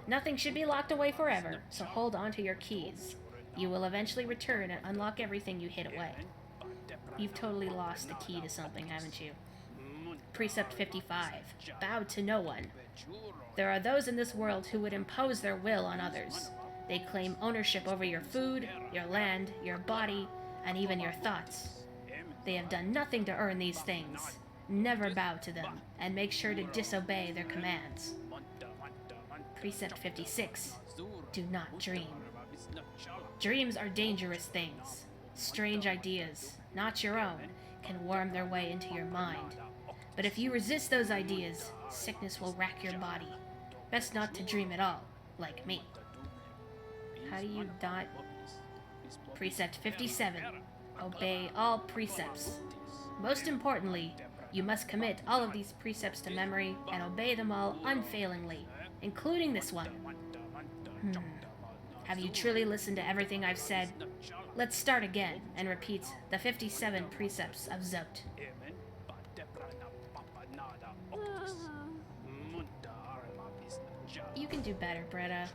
Nothing should be locked away forever, so hold on to your keys. You will eventually return and unlock everything you hid away. You've totally lost the key to something, haven't you? Precept 55. Bow to no one. There are those in this world who would impose their will on others. They claim ownership over your food, your land, your body, and even your thoughts. They have done nothing to earn these things. Never bow to them, and make sure to disobey their commands. Precept 56. Do not dream. Dreams are dangerous things. Strange ideas, not your own, can worm their way into your mind. But if you resist those ideas, sickness will rack your body. Best not to dream at all, like me. How do you not? Precept 57. Obey all precepts. Most importantly, you must commit all of these precepts to memory and obey them all unfailingly, including this one. Have you truly listened to everything I've said? Let's start again and repeat the 57 precepts of Zote. You can do better, Bretta.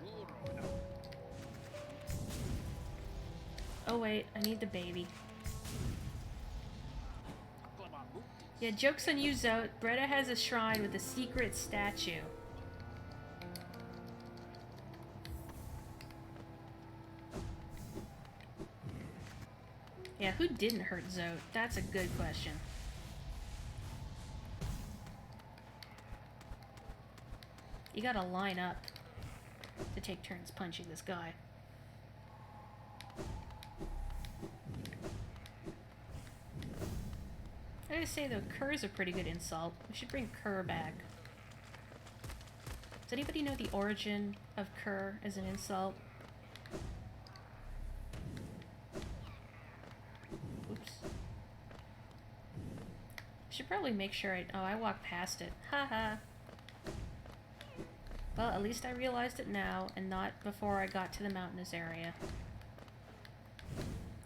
Oh wait, I need the baby. Yeah, joke's on you, Zote. Bretta has a shrine with a secret statue. Yeah, who didn't hurt Zote? That's a good question. You gotta line up to take turns punching this guy. I gotta say though, Kerr's a pretty good insult. We should bring Kerr back. Does anybody know the origin of Kerr as an insult? Oops. Should probably make sure I walked past it. Haha. Well, at least I realized it now, and not before I got to the mountainous area.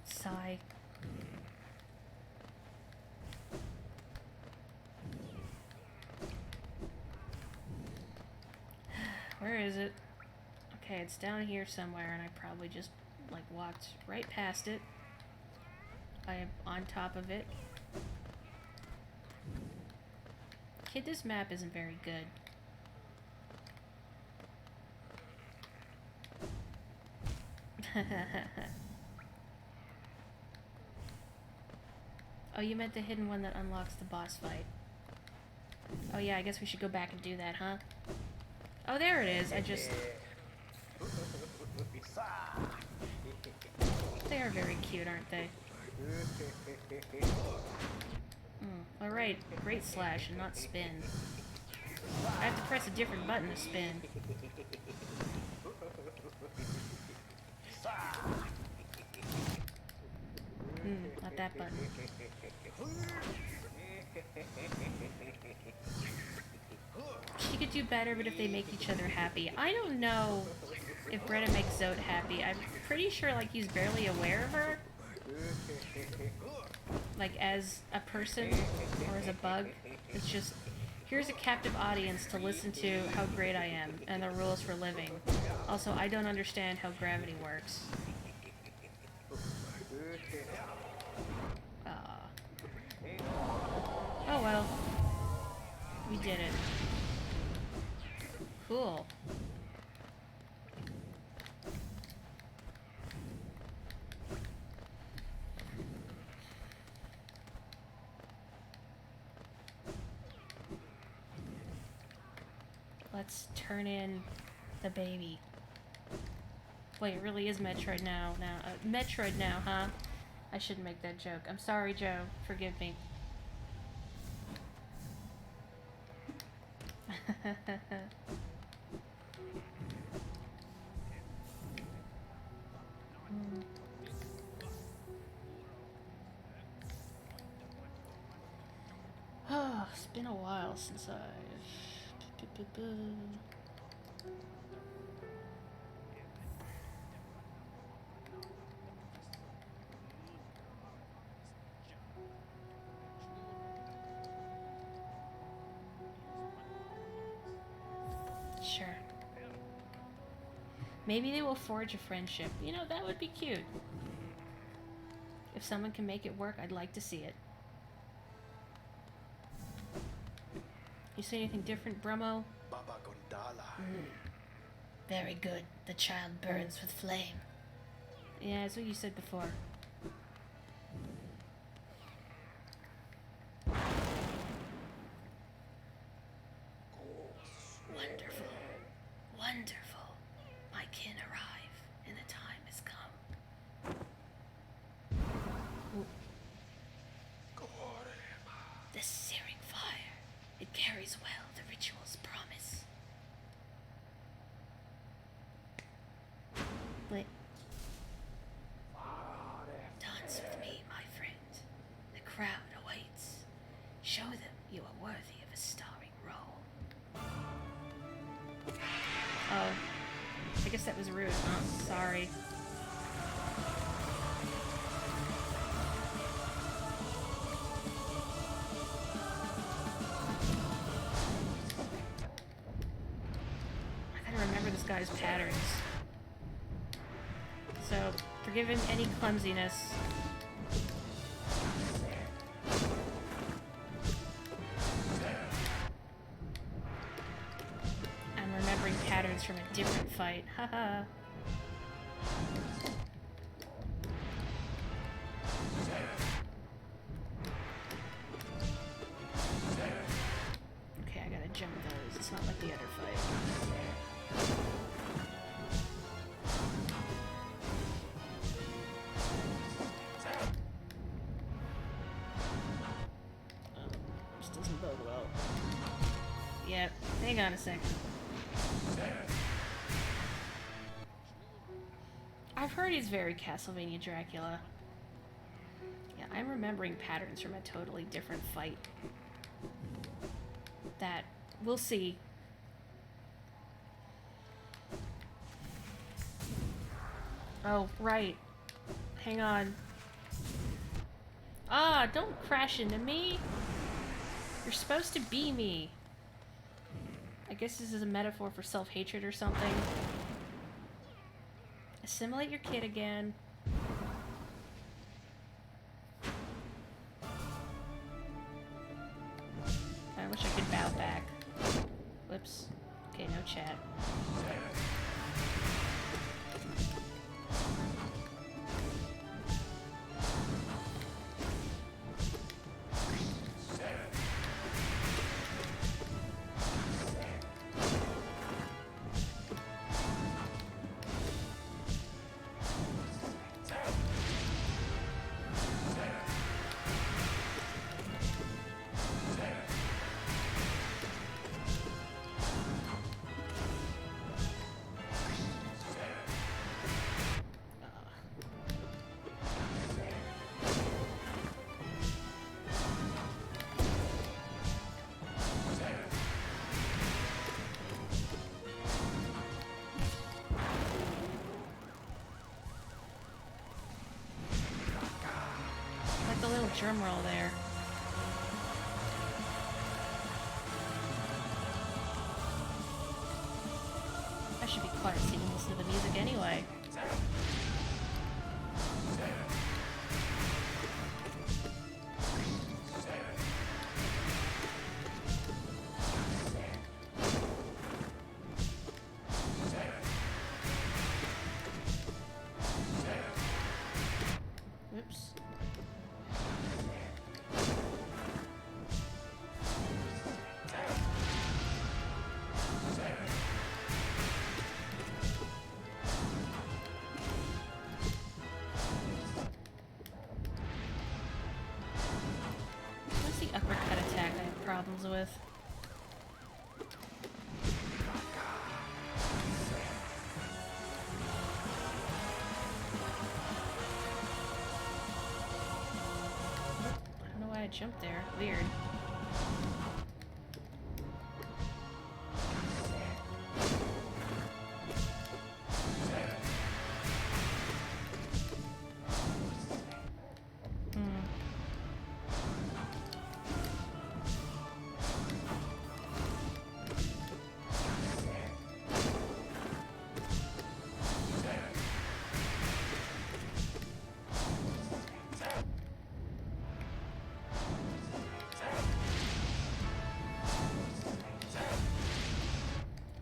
Sigh. Where is it? Okay, it's down here somewhere, and I probably just, like, walked right past it. I am on top of it. Kid, this map isn't very good. Oh, you meant the hidden one that unlocks the boss fight. Oh yeah, I guess we should go back and do that, huh? Oh, there it is. I just... They are very cute, aren't they? Alright, great slash and not spin. I have to press a different button to spin. Not that button. She could do better, but if they make each other happy. I don't know if Bretta makes Zote happy. I'm pretty sure, like, he's barely aware of her. like as a person or as a bug. It's just, here's a captive audience to listen to how great I am and the rules for living. Also, I don't understand how gravity works. Oh well. We did it. Cool. Let's turn in the baby. Wait, it really is Metroid now. Metroid now, huh? I shouldn't make that joke. I'm sorry, Joe. Forgive me. Oh, it's been a while since I've... Sure. Maybe they will forge a friendship. You know, that would be cute. If someone can make it work, I'd like to see it. You see anything different, Bromo? Very good. The child burns with flame. Yeah, that's what you said before. Wonderful. Wonderful. My kin arrive, and the time has come. This searing fire, it carries well the ritual's promise. Wait. Dance with me, my friend. The crowd awaits. Show them you are worthy of a starring role. Oh. I guess that was rude. Oh, sorry. I gotta remember this guy's patterns. So, forgive him any clumsiness. I'm remembering patterns from a different fight. Haha. Okay, I gotta jump those. It's not like the other fight. This doesn't bode well. Yep, hang on a second. I've heard he's very Castlevania Dracula. Yeah, I'm remembering patterns from a totally different fight. That, we'll see. Oh, right. Hang on. Ah, don't crash into me. You're supposed to be me. I guess this is a metaphor for self-hatred or something. Assimilate your kid again. I wish I could bow back. Whoops. Okay, no chat. drum roll there. I should be quiet so you can listen to the music anyway. Oops. What's the uppercut attack I have problems with? I don't know why I jumped there. Weird.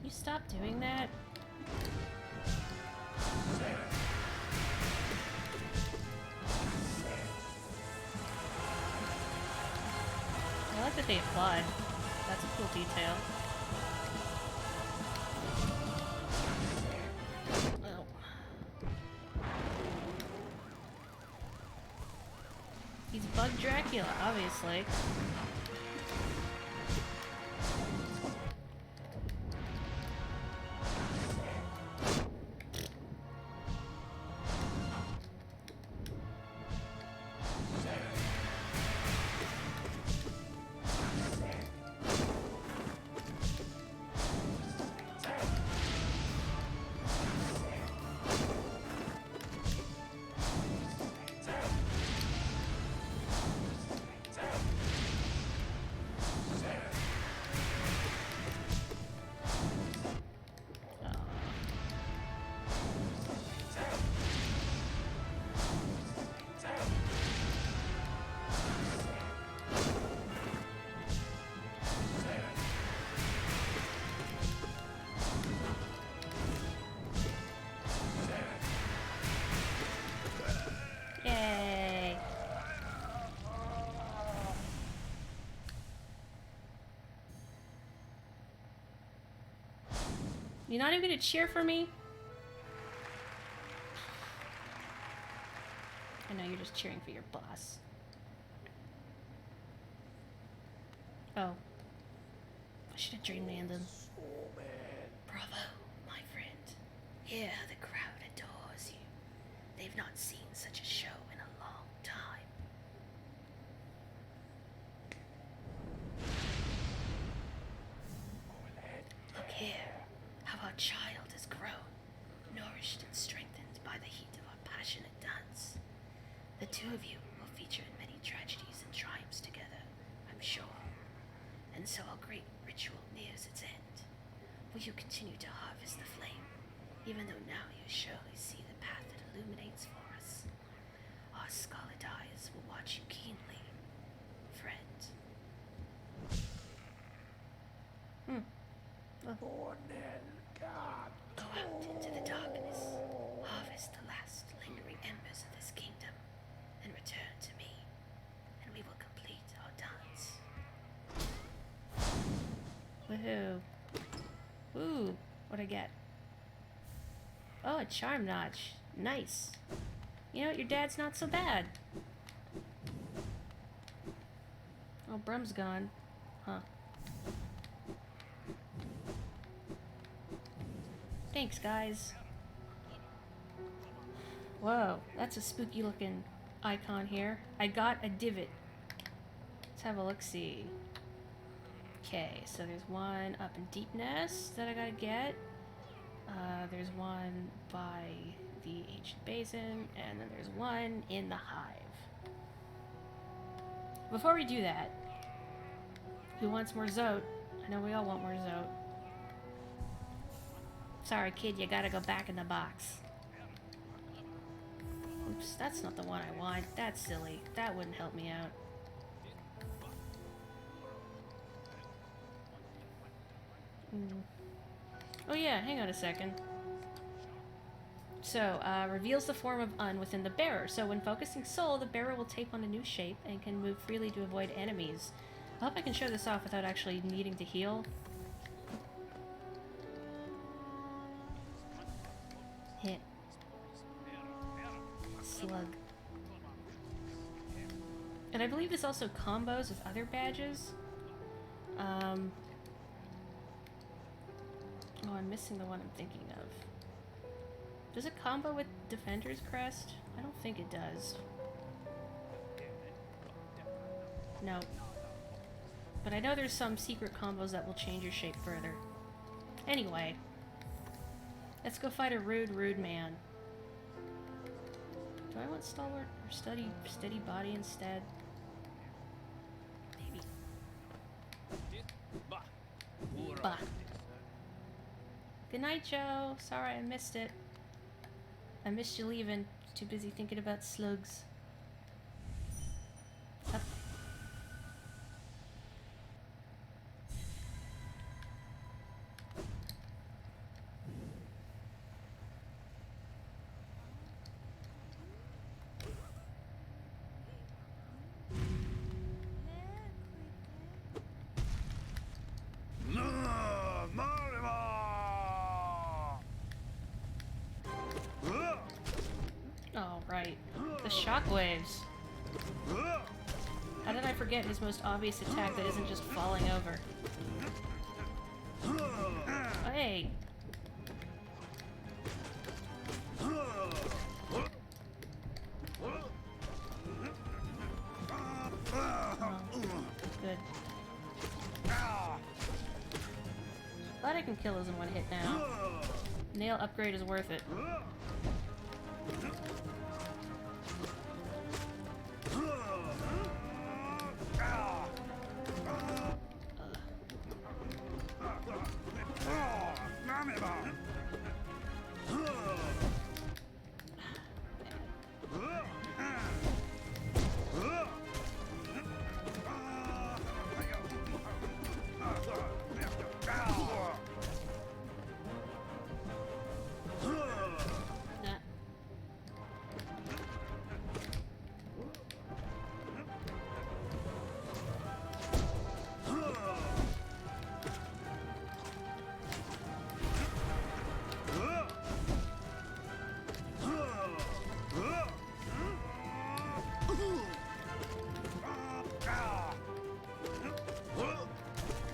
You stop doing that? I like that they applied. That's a cool detail. Oh. He's Bug Dracula, obviously. Yay! You're not even gonna cheer for me? I know you're just cheering for your boss. Oh. I should have dreamlanded him. Bravo, my friend. Here the crowd adores you. They've not seen such a show in a long time. Look here, how our child has grown, nourished and strengthened by the heat of our passionate dance. The two of you will feature in many tragedies and triumphs together, I'm sure. And so our great ritual nears its end. Will you continue to harvest the flame, even though now you surely see the path it illuminates for us? Our scarlet eyes will watch you keenly, friend. Go out into the darkness, harvest the last lingering embers of this kingdom, and return to me, and we will complete our dance. Woohoo. Ooh, what'd I get? Oh, a charm notch. Nice. You know what, your dad's not so bad. Oh, Brum's gone. Huh. Thanks, guys. Whoa, that's a spooky looking icon here. I got a divot. Let's have a look-see. Okay, so there's one up in Deepness that I gotta get. There's one by the Ancient Basin, and then there's one in the Hive. Before we do that, who wants more Zote? I know we all want more Zote. Sorry, kid, you gotta go back in the box. Oops, that's not the one I want. That's silly. That wouldn't help me out. Oh yeah, hang on a second. So, reveals the form of Un within the bearer. So when focusing soul, the bearer will take on a new shape and can move freely to avoid enemies. I hope I can show this off without actually needing to heal. Hit. Slug. And I believe this also combos with other badges. Oh, I'm missing the one I'm thinking of. Does it combo with Defender's Crest? I don't think it does. No. But I know there's some secret combos that will change your shape further. Anyway. Let's go fight a rude man. Do I want Stalwart or steady body instead? Maybe. Bah. Good night, Joe. Sorry I missed it. I missed you leaving. Too busy thinking about slugs. Up. Oh, right. The shockwaves. How did I forget his most obvious attack that isn't just falling over? Oh, hey! Oh, good. Glad I can kill those in one hit now. Nail upgrade is worth it.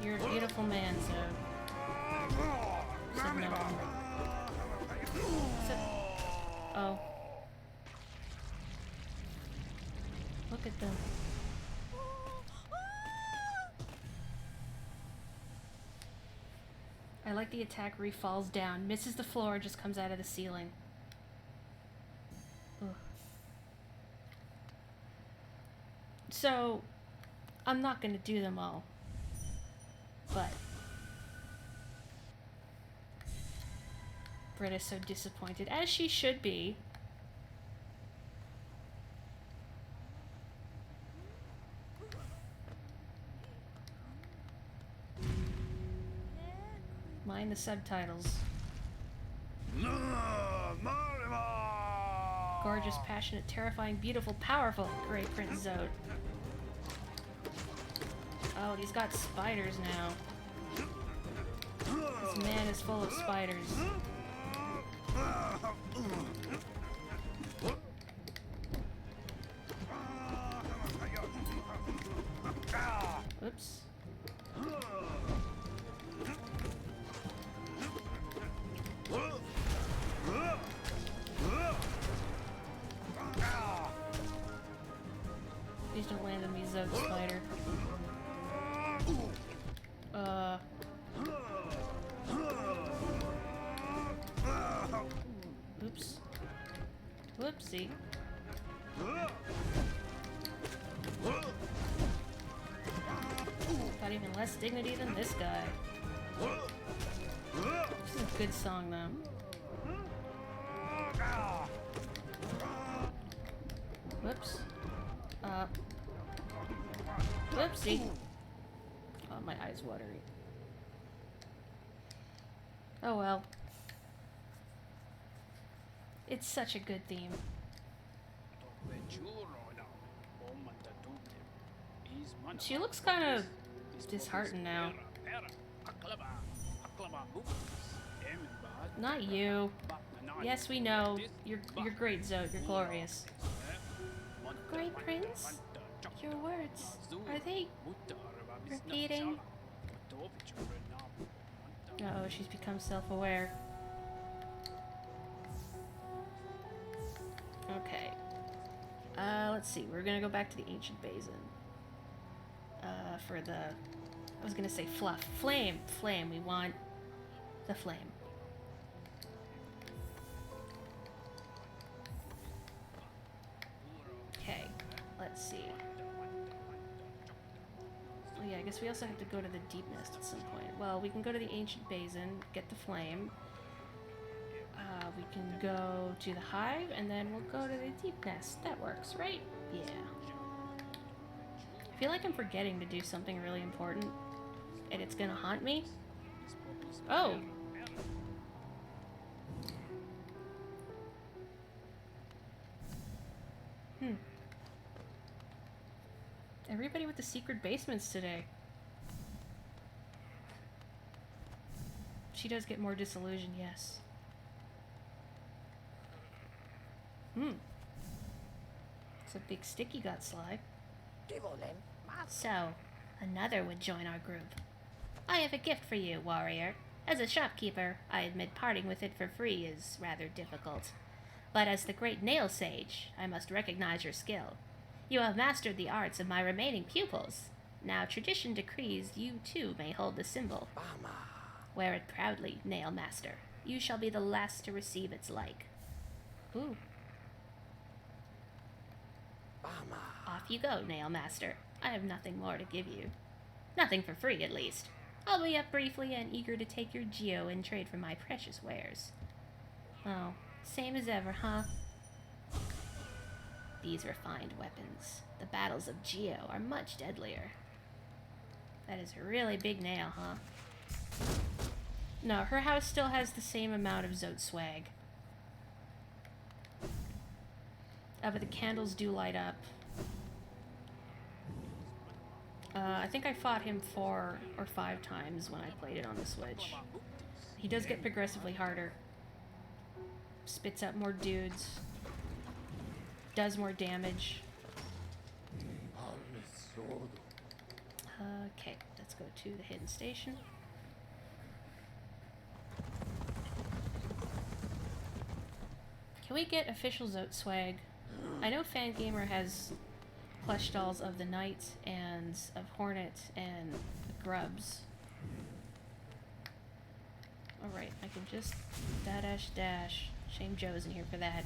You're a beautiful man, so... Said no. Oh. Look at them. I like the attack where he falls down, misses the floor, just comes out of the ceiling. Ugh. So, I'm not gonna do them all. But Britta's so disappointed, as she should be. Mind the subtitles. Gorgeous, passionate, terrifying, beautiful, powerful. Great Prince Zode. Oh, he's got spiders now. This man is full of spiders. Oops. Please don't land on me, Zode spider. Oops. Whoopsie. Got even less dignity than this guy. This is a good song, though. Whoops. Whoopsie. Oh, my eye's watery. Oh well. It's such a good theme. She looks kind of disheartened now. Not you. Yes, we know. You're great, Zote. You're glorious. Great Prince? Your words, are they repeating? Uh-oh, she's become self-aware. Okay. Let's see. We're gonna go back to the ancient basin. For the... I was gonna say fluff. Flame! Flame. We want the flame. Okay. Let's see. Oh yeah, I guess we also have to go to the deep nest at some point. Well, we can go to the ancient basin, get the flame. We can go to the hive, and then we'll go to the deep nest. That works, right? Yeah. I feel like I'm forgetting to do something really important, and it's gonna haunt me. Oh! Everybody with the secret basements today. She does get more disillusioned, yes. It's a big stick you got, Sly. So, another would join our group. I have a gift for you, warrior. As a shopkeeper, I admit parting with it for free is rather difficult. But as the great nail sage, I must recognize your skill. You have mastered the arts of my remaining pupils. Now tradition decrees you too may hold the symbol. Wear it proudly, Nail Master. You shall be the last to receive its like. Ooh. Off you go, Nail Master. I have nothing more to give you. Nothing for free, at least. I'll be up briefly and eager to take your geo in trade for my precious wares. Oh, same as ever, huh? These refined weapons, the battles of Geo, are much deadlier. That is a really big nail, huh? No, her house still has the same amount of Zote swag. But the candles do light up. I think I fought him 4 or 5 times when I played it on the Switch. He does get progressively harder. Spits out more dudes. Does more damage. Okay, let's go to the hidden station. Can we get official Zote swag? I know Fangamer has plush dolls of the Knight and of Hornet and the Grubs. Alright, I can just dash. Shame Joe's in here for that.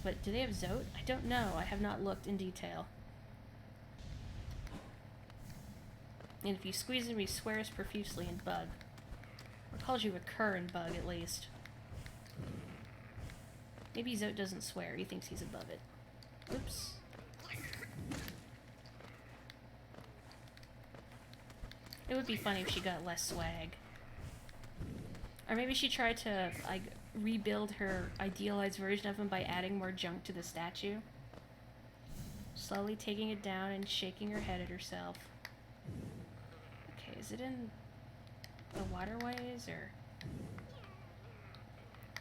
But do they have Zote? I don't know. I have not looked in detail. And if you squeeze him, he swears profusely in Bug. Or calls you a cur in Bug, at least. Maybe Zote doesn't swear. He thinks he's above it. Oops. It would be funny if she got less swag. Or maybe she tried to, like, rebuild her idealized version of him by adding more junk to the statue. Slowly taking it down and shaking her head at herself. Okay, is it in the waterways, or...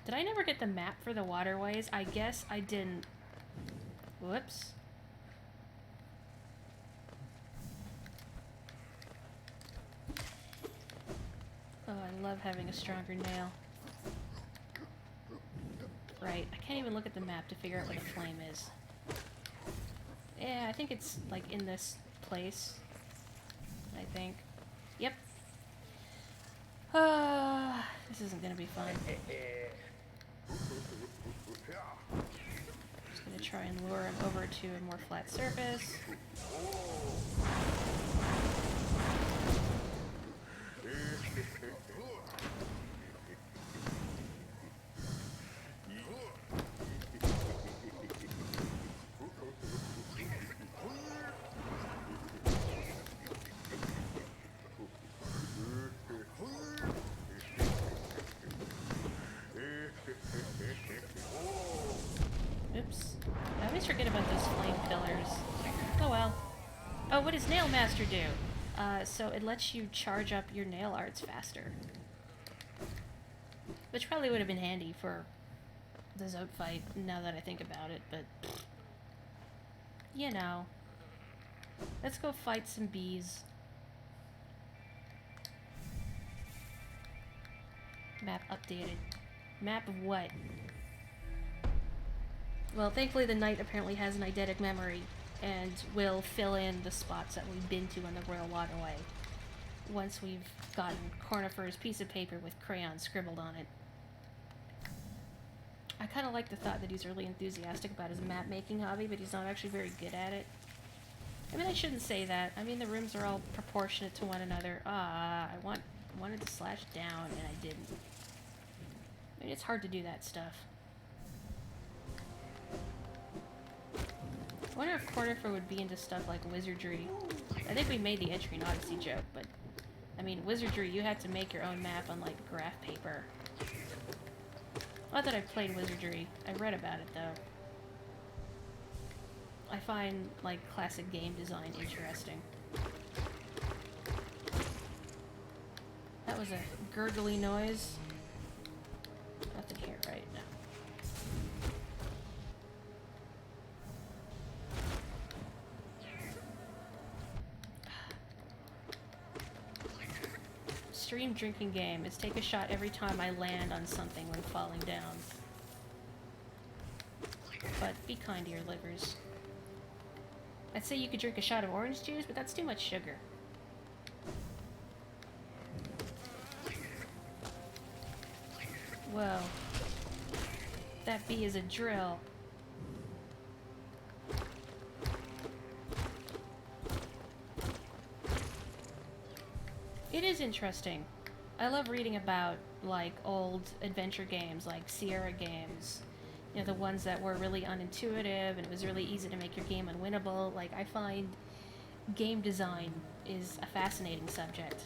Did I never get the map for the waterways? I guess I didn't. Whoops. Oh, I love having a stronger nail. Right, I can't even look at the map to figure out where the flame is. Yeah, I think it's, like, in this place. I think. Yep. This isn't gonna be fun. Just gonna try and lure him over to a more flat surface. always forget about those flame pillars. Oh well. Oh, what does Nail Master do? So it lets you charge up your nail arts faster. Which probably would have been handy for the Zote fight, now that I think about it, but... you know. Let's go fight some bees. Map updated. Map of what? Well, thankfully the knight apparently has an eidetic memory and will fill in the spots that we've been to on the Royal Waterway once we've gotten Cornifer's piece of paper with crayons scribbled on it. I kind of like the thought that he's really enthusiastic about his map-making hobby, but he's not actually very good at it. I mean, I shouldn't say that. I mean, the rooms are all proportionate to one another. I wanted to slash down, and I didn't. I mean, it's hard to do that stuff. I wonder if Cornifer would be into stuff like wizardry. I think we made the Entry and Odyssey joke, but... I mean, wizardry, you had to make your own map on, like, graph paper. Not that I've played wizardry. I read about it, though. I find, like, classic game design interesting. That was a gurgly noise. Nothing here, right? No. Stream drinking game is take a shot every time I land on something when falling down. But be kind to your livers. I'd say you could drink a shot of orange juice, but that's too much sugar. Whoa. That bee is a drill. It is interesting. I love reading about, like, old adventure games, like Sierra games. You know, the ones that were really unintuitive and it was really easy to make your game unwinnable. Like, I find game design is a fascinating subject.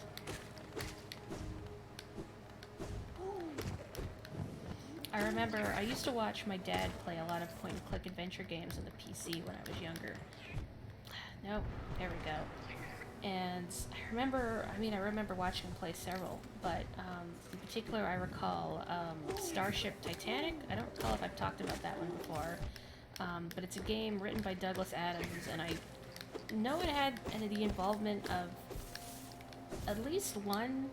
I remember I used to watch my dad play a lot of point-and-click adventure games on the PC when I was younger. Nope, there we go. And I remember watching him play several, but in particular I recall Starship Titanic. I don't recall if I've talked about that one before, but it's a game written by Douglas Adams, and I know it had the involvement of at least one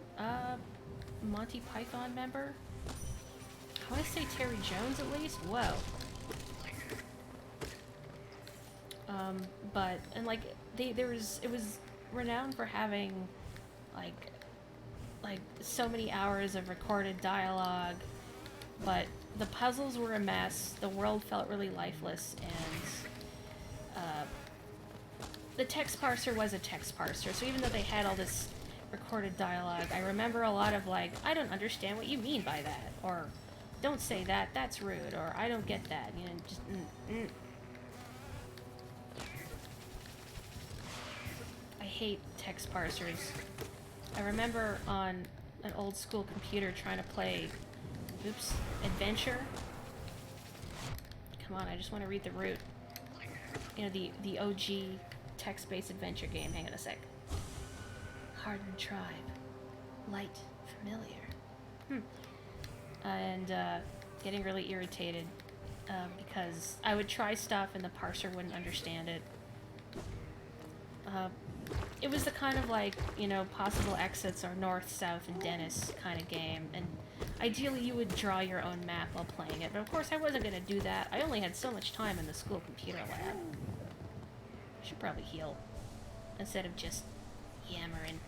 Monty Python member. I want to say Terry Jones at least. Whoa. But it was renowned for having like so many hours of recorded dialogue, but the puzzles were a mess, the world felt really lifeless, and the text parser was a text parser, so even though they had all this recorded dialogue, I remember a lot of like, I don't understand what you mean by that, or don't say that, that's rude, or I don't get that, you know, just I hate text parsers. I remember on an old school computer trying to play, Adventure. Come on, I just want to read the route. You know, the OG text-based adventure game. Hang on a sec. Hardened tribe. Light, familiar. And getting really irritated because I would try stuff and the parser wouldn't understand it. It was the kind of like, you know, possible exits are north, south, and Dennis kind of game, and ideally you would draw your own map while playing it, but of course I wasn't going to do that. I only had so much time in the school computer lab. I should probably heal, instead of just yammering.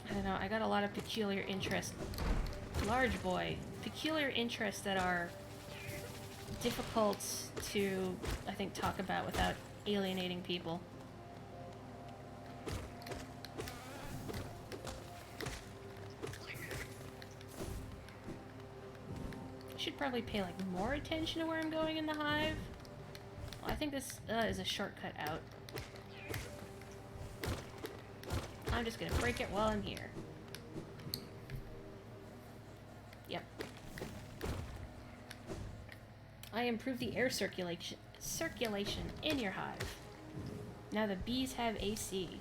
I don't know, I got a lot of peculiar interests. Large boy. Peculiar interests that are difficult to, I think, talk about without alienating people. I should probably pay, like, more attention to where I'm going in the hive. Well, I think this is a shortcut out. I'm just gonna break it while I'm here. I improved the air circulation in your hive. Now the bees have AC.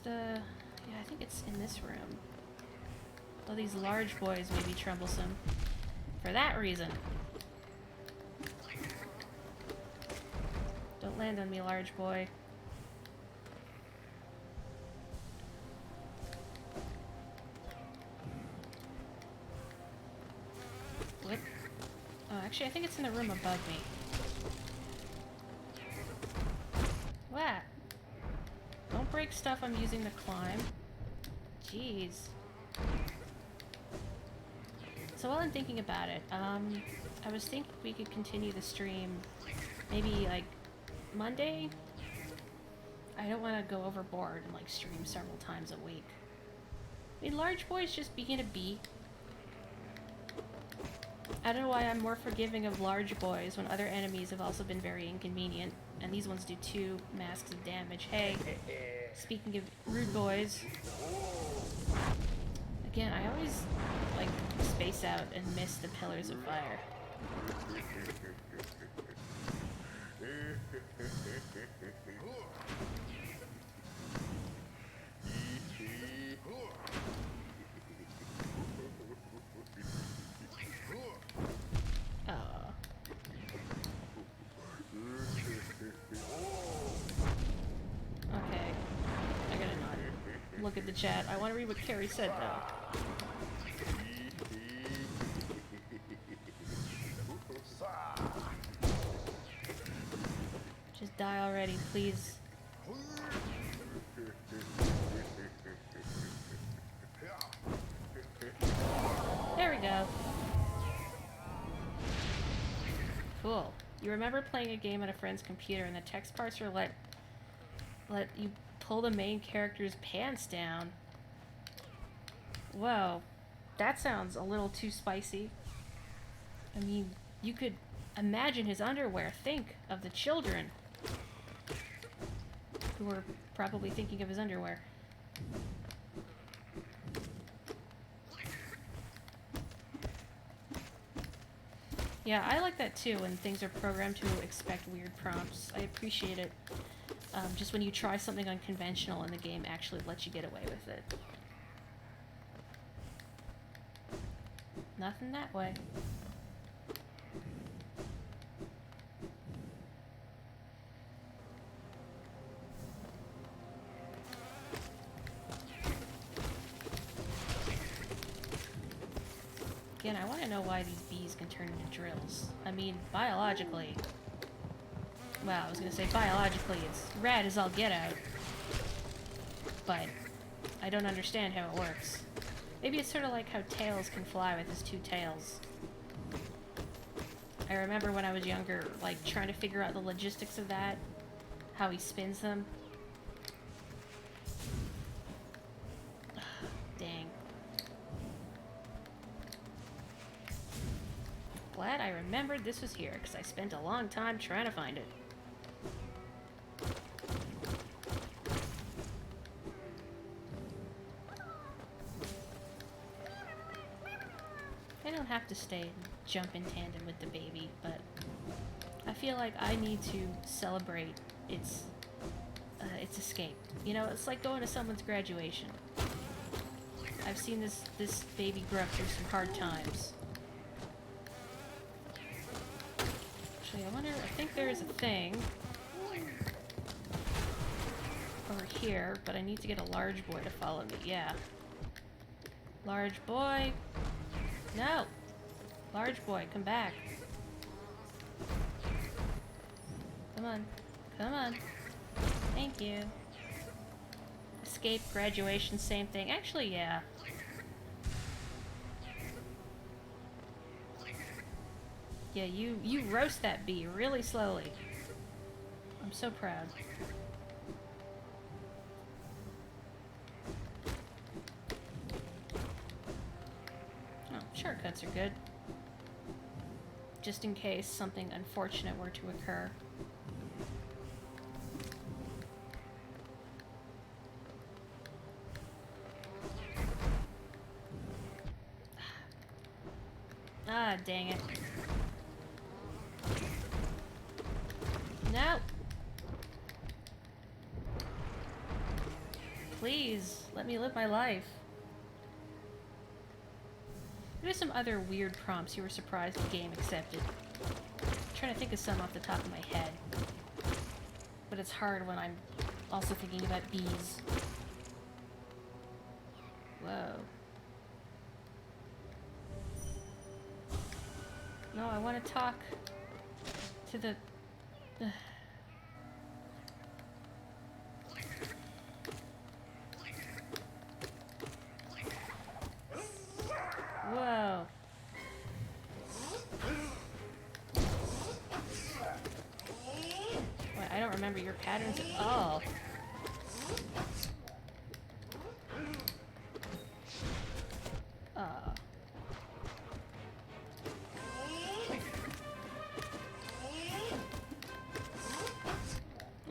Yeah, I think it's in this room. Oh, these large boys may be troublesome. For that reason. Don't land on me, large boy. What? Oh, actually, I think it's in the room above me. What? Don't break stuff I'm using to climb. Jeez. So while I'm thinking about it, I was thinking we could continue the stream maybe, like, Monday? I don't want to go overboard and, like, stream several times a week. I mean, large boys just being a bee. I don't know why I'm more forgiving of large boys when other enemies have also been very inconvenient. And these ones do 2 masks of damage. Hey, speaking of rude boys. Again, I always, like, space out and miss the pillars of fire. Look at the chat. I want to read what Carrie said, though. Just die already, please. There we go. Cool. You remember playing a game on a friend's computer and the text parser let you pull the main character's pants down. Whoa, that sounds a little too spicy. I mean, you could imagine his underwear. Think of the children who were probably thinking of his underwear. Yeah, I like that too, when things are programmed to expect weird prompts. I appreciate it. Just when you try something unconventional and the game actually lets you get away with it. Nothing that way. Again, I want to know why these bees can turn into drills. I mean, biologically... Well, I was gonna say biologically it's rad as all get out. But I don't understand how it works. Maybe it's sort of like how Tails can fly with his 2 tails. I remember when I was younger, like, trying to figure out the logistics of that. How he spins them. Dang. Glad I remembered this was here, because I spent a long time trying to find it. Have to stay and jump in tandem with the baby, but I feel like I need to celebrate its escape. You know, it's like going to someone's graduation. I've seen this baby grow up through some hard times. Actually, I think there is a thing over here, but I need to get a large boy to follow me. Yeah. Large boy. No! Large boy, come back. Come on. Come on. Thank you. Escape, graduation, same thing. Actually, yeah. Yeah, you roast that bee really slowly. I'm so proud. Oh, shortcuts are good. Just in case something unfortunate were to occur. please, let me live my life. There's some other weird prompts you were surprised the game accepted. I'm trying to think of some off the top of my head. But it's hard when I'm also thinking about bees. Whoa. No, I want to talk to the... Whoa. What, I don't remember your patterns at all. Oh.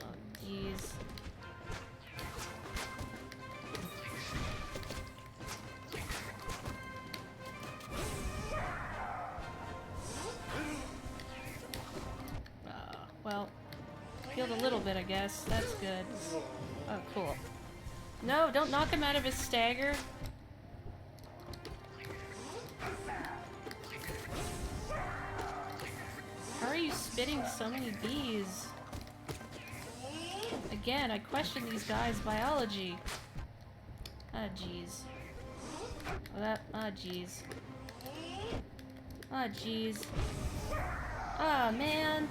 Oh, jeez. Well, healed a little bit, I guess. That's good. Oh, cool. No, don't knock him out of his stagger. How are you spitting so many bees? Again, I question these guys' biology. Ah, jeez. Ah, jeez. Ah, jeez. Ah, man.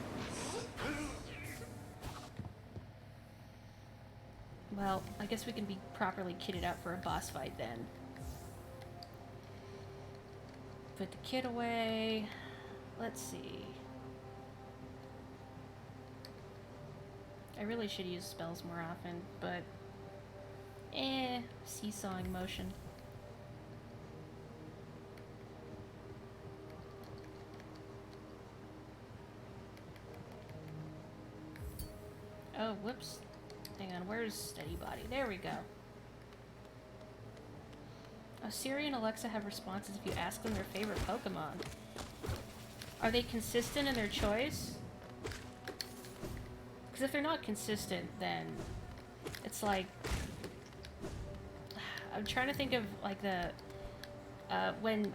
Well, I guess we can be properly kitted out for a boss fight then. Put the kit away. Let's see. I really should use spells more often, but... seesawing motion. Oh, whoops. Hang on, where's Steady Body? There we go. Oh, Siri and Alexa have responses if you ask them their favorite Pokemon. Are they consistent in their choice? Because if they're not consistent, then it's like... I'm trying to think of, like, the... when...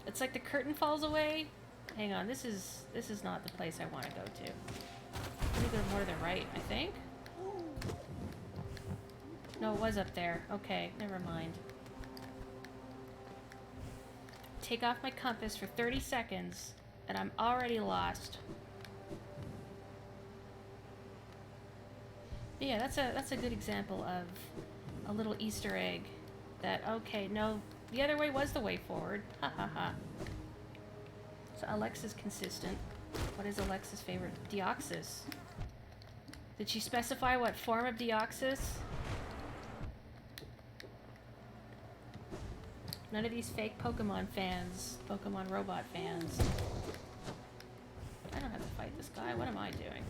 It's like the curtain falls away. Hang on, this is not the place I want to go to. Let me go more to the right, I think? No, it was up there. Okay, never mind. Take off my compass for 30 seconds, and I'm already lost. But yeah, that's a good example of a little Easter egg that, okay, no, the other way was the way forward. Ha ha ha. So Alexa's consistent. What is Alexa's favorite? Deoxys. Did she specify what form of Deoxys? None of these fake Pokemon fans, Pokemon robot fans. I don't have to fight this guy. What am I doing?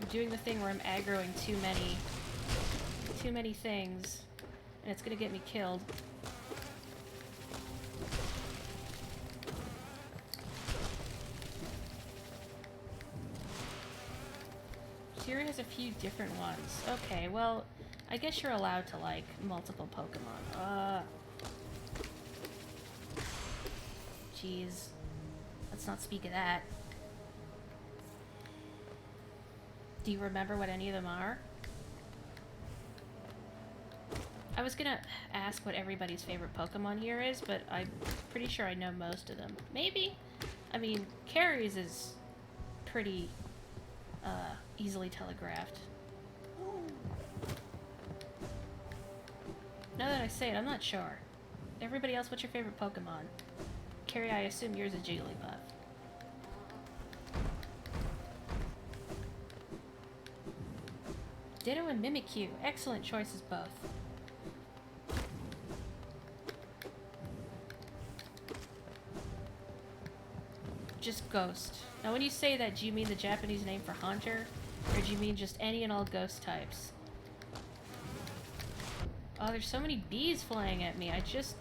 I'm doing the thing where I'm aggroing too many things, and it's gonna get me killed. Siri has a few different ones. Okay, well, I guess you're allowed to like multiple Pokemon. Jeez. Let's not speak of that. Do you remember what any of them are? I was gonna ask what everybody's favorite Pokemon here is, but I'm pretty sure I know most of them. Maybe? I mean, Carrie's is pretty, easily telegraphed. Now that I say it, I'm not sure. Everybody else, what's your favorite Pokemon? Carrie, I assume yours is Jigglypuff. Ditto and Mimikyu. Excellent choices both. Just Ghost. Now when you say that, do you mean the Japanese name for Haunter? Or do you mean just any and all ghost types? Oh, there's so many bees flying at me. I just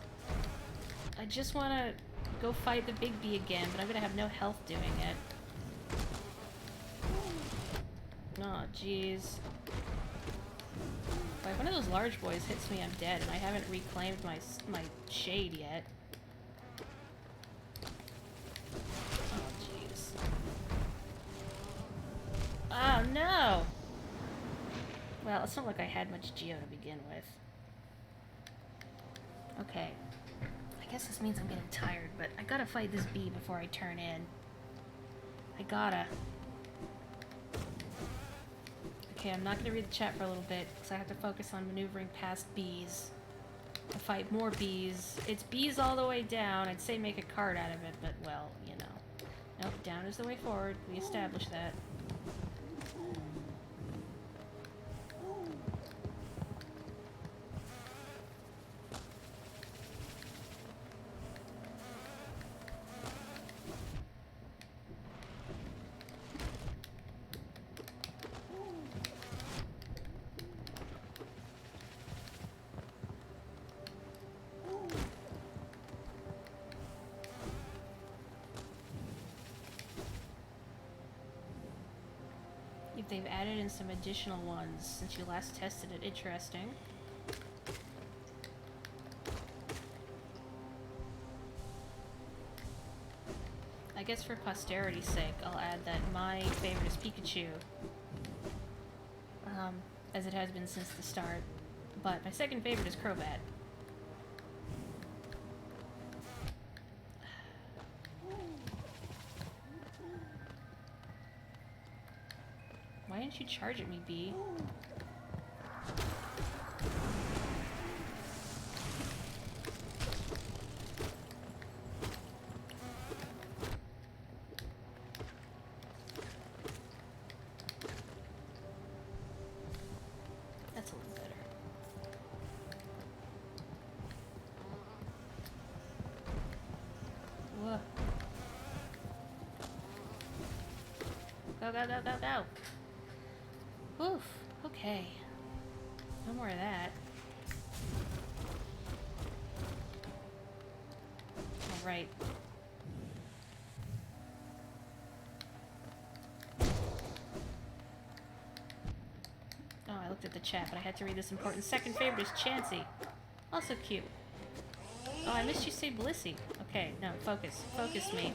wanna go fight the big bee again, but I'm gonna have no health doing it. Oh, jeez. If one of those large boys hits me, I'm dead, and I haven't reclaimed my shade yet. Oh, jeez. Oh, no! Well, it's not like I had much geo to begin with. Okay. I guess this means I'm getting tired, but I gotta fight this bee before I turn in. I gotta. Okay, I'm not gonna read the chat for a little bit, because I have to focus on maneuvering past bees. To fight more bees. It's bees all the way down. I'd say make a card out of it, but, well, you know. Nope, down is the way forward. We established that. They've added in some additional ones since you last tested it. Interesting. I guess for posterity's sake, I'll add that my favorite is Pikachu. As it has been since the start. But my second favorite is Crobat. Why didn't you charge at me, bee? That's a little better. Whoa. Go, go, go, go, go! Oof, okay. No more of that. Alright. Oh, I looked at the chat, but I had to read this important. Second favorite is Chansey. Also cute. Oh, I missed you say Blissey. Okay, no, focus. Focus me.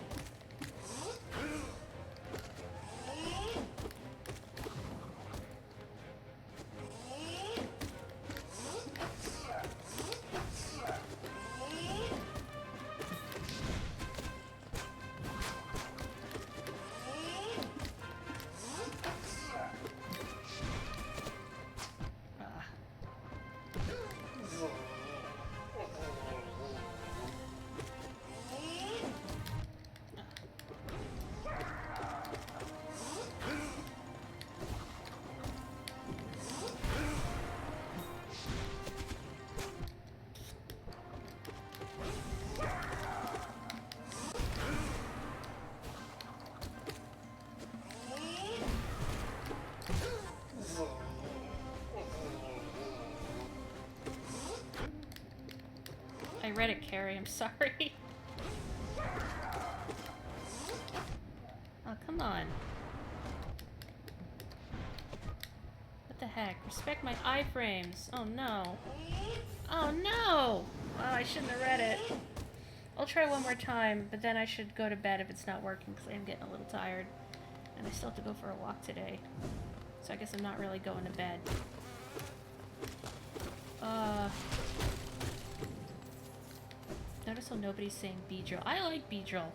I read it, Carrie. I'm sorry. Oh, come on. What the heck? Respect my iframes. Oh, no. Oh, no! Oh, I shouldn't have read it. I'll try one more time, but then I should go to bed if it's not working, because I'm getting a little tired. And I still have to go for a walk today. So I guess I'm not really going to bed. Notice how nobody's saying Beedrill. I like Beedrill.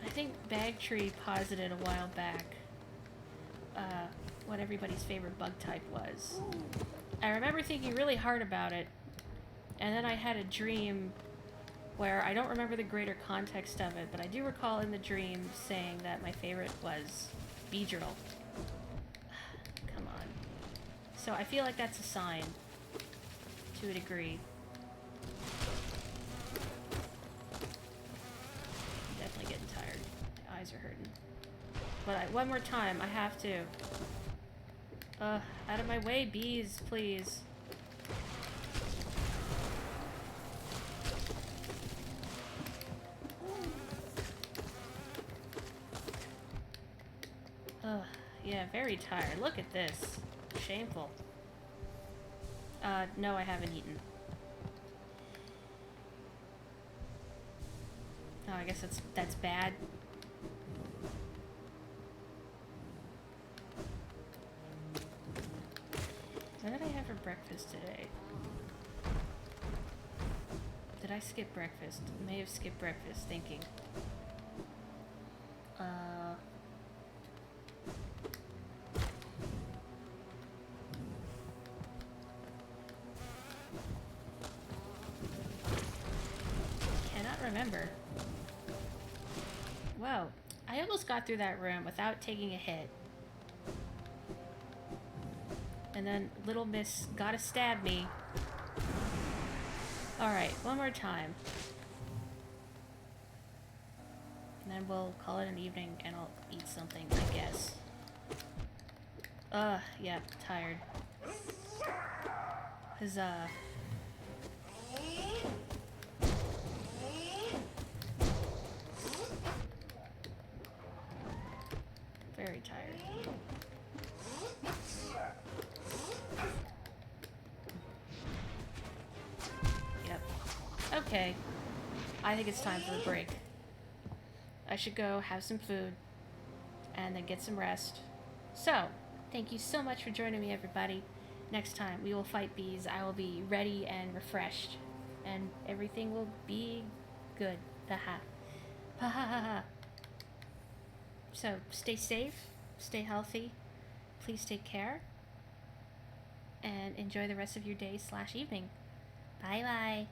I think Bagtree posited a while back what everybody's favorite bug type was. I remember thinking really hard about it, and then I had a dream where I don't remember the greater context of it, but I do recall in the dream saying that my favorite was Beedrill. Come on. So I feel like that's a sign, to a degree. Definitely getting tired. My eyes are hurting. But one more time, I have to. Out of my way, bees, please. Yeah, very tired. Look at this. Shameful. No, I haven't eaten. Oh, I guess that's bad. What did I have for breakfast today? Did I skip breakfast? I may have skipped breakfast, thinking. Cannot remember. Whoa, I almost got through that room without taking a hit. And then Little Miss gotta stab me. Alright, one more time. And then we'll call it an evening and I'll eat something, I guess. Yeah, tired. Huzzah. Very tired. Yep. Okay. I think it's time for a break. I should go have some food and then get some rest. So, thank you so much for joining me, everybody. Next time we will fight bees. I will be ready and refreshed. And everything will be good. Haha. Ha ha ha ha. So, stay safe, stay healthy, please take care, and enjoy the rest of your day / evening. Bye bye.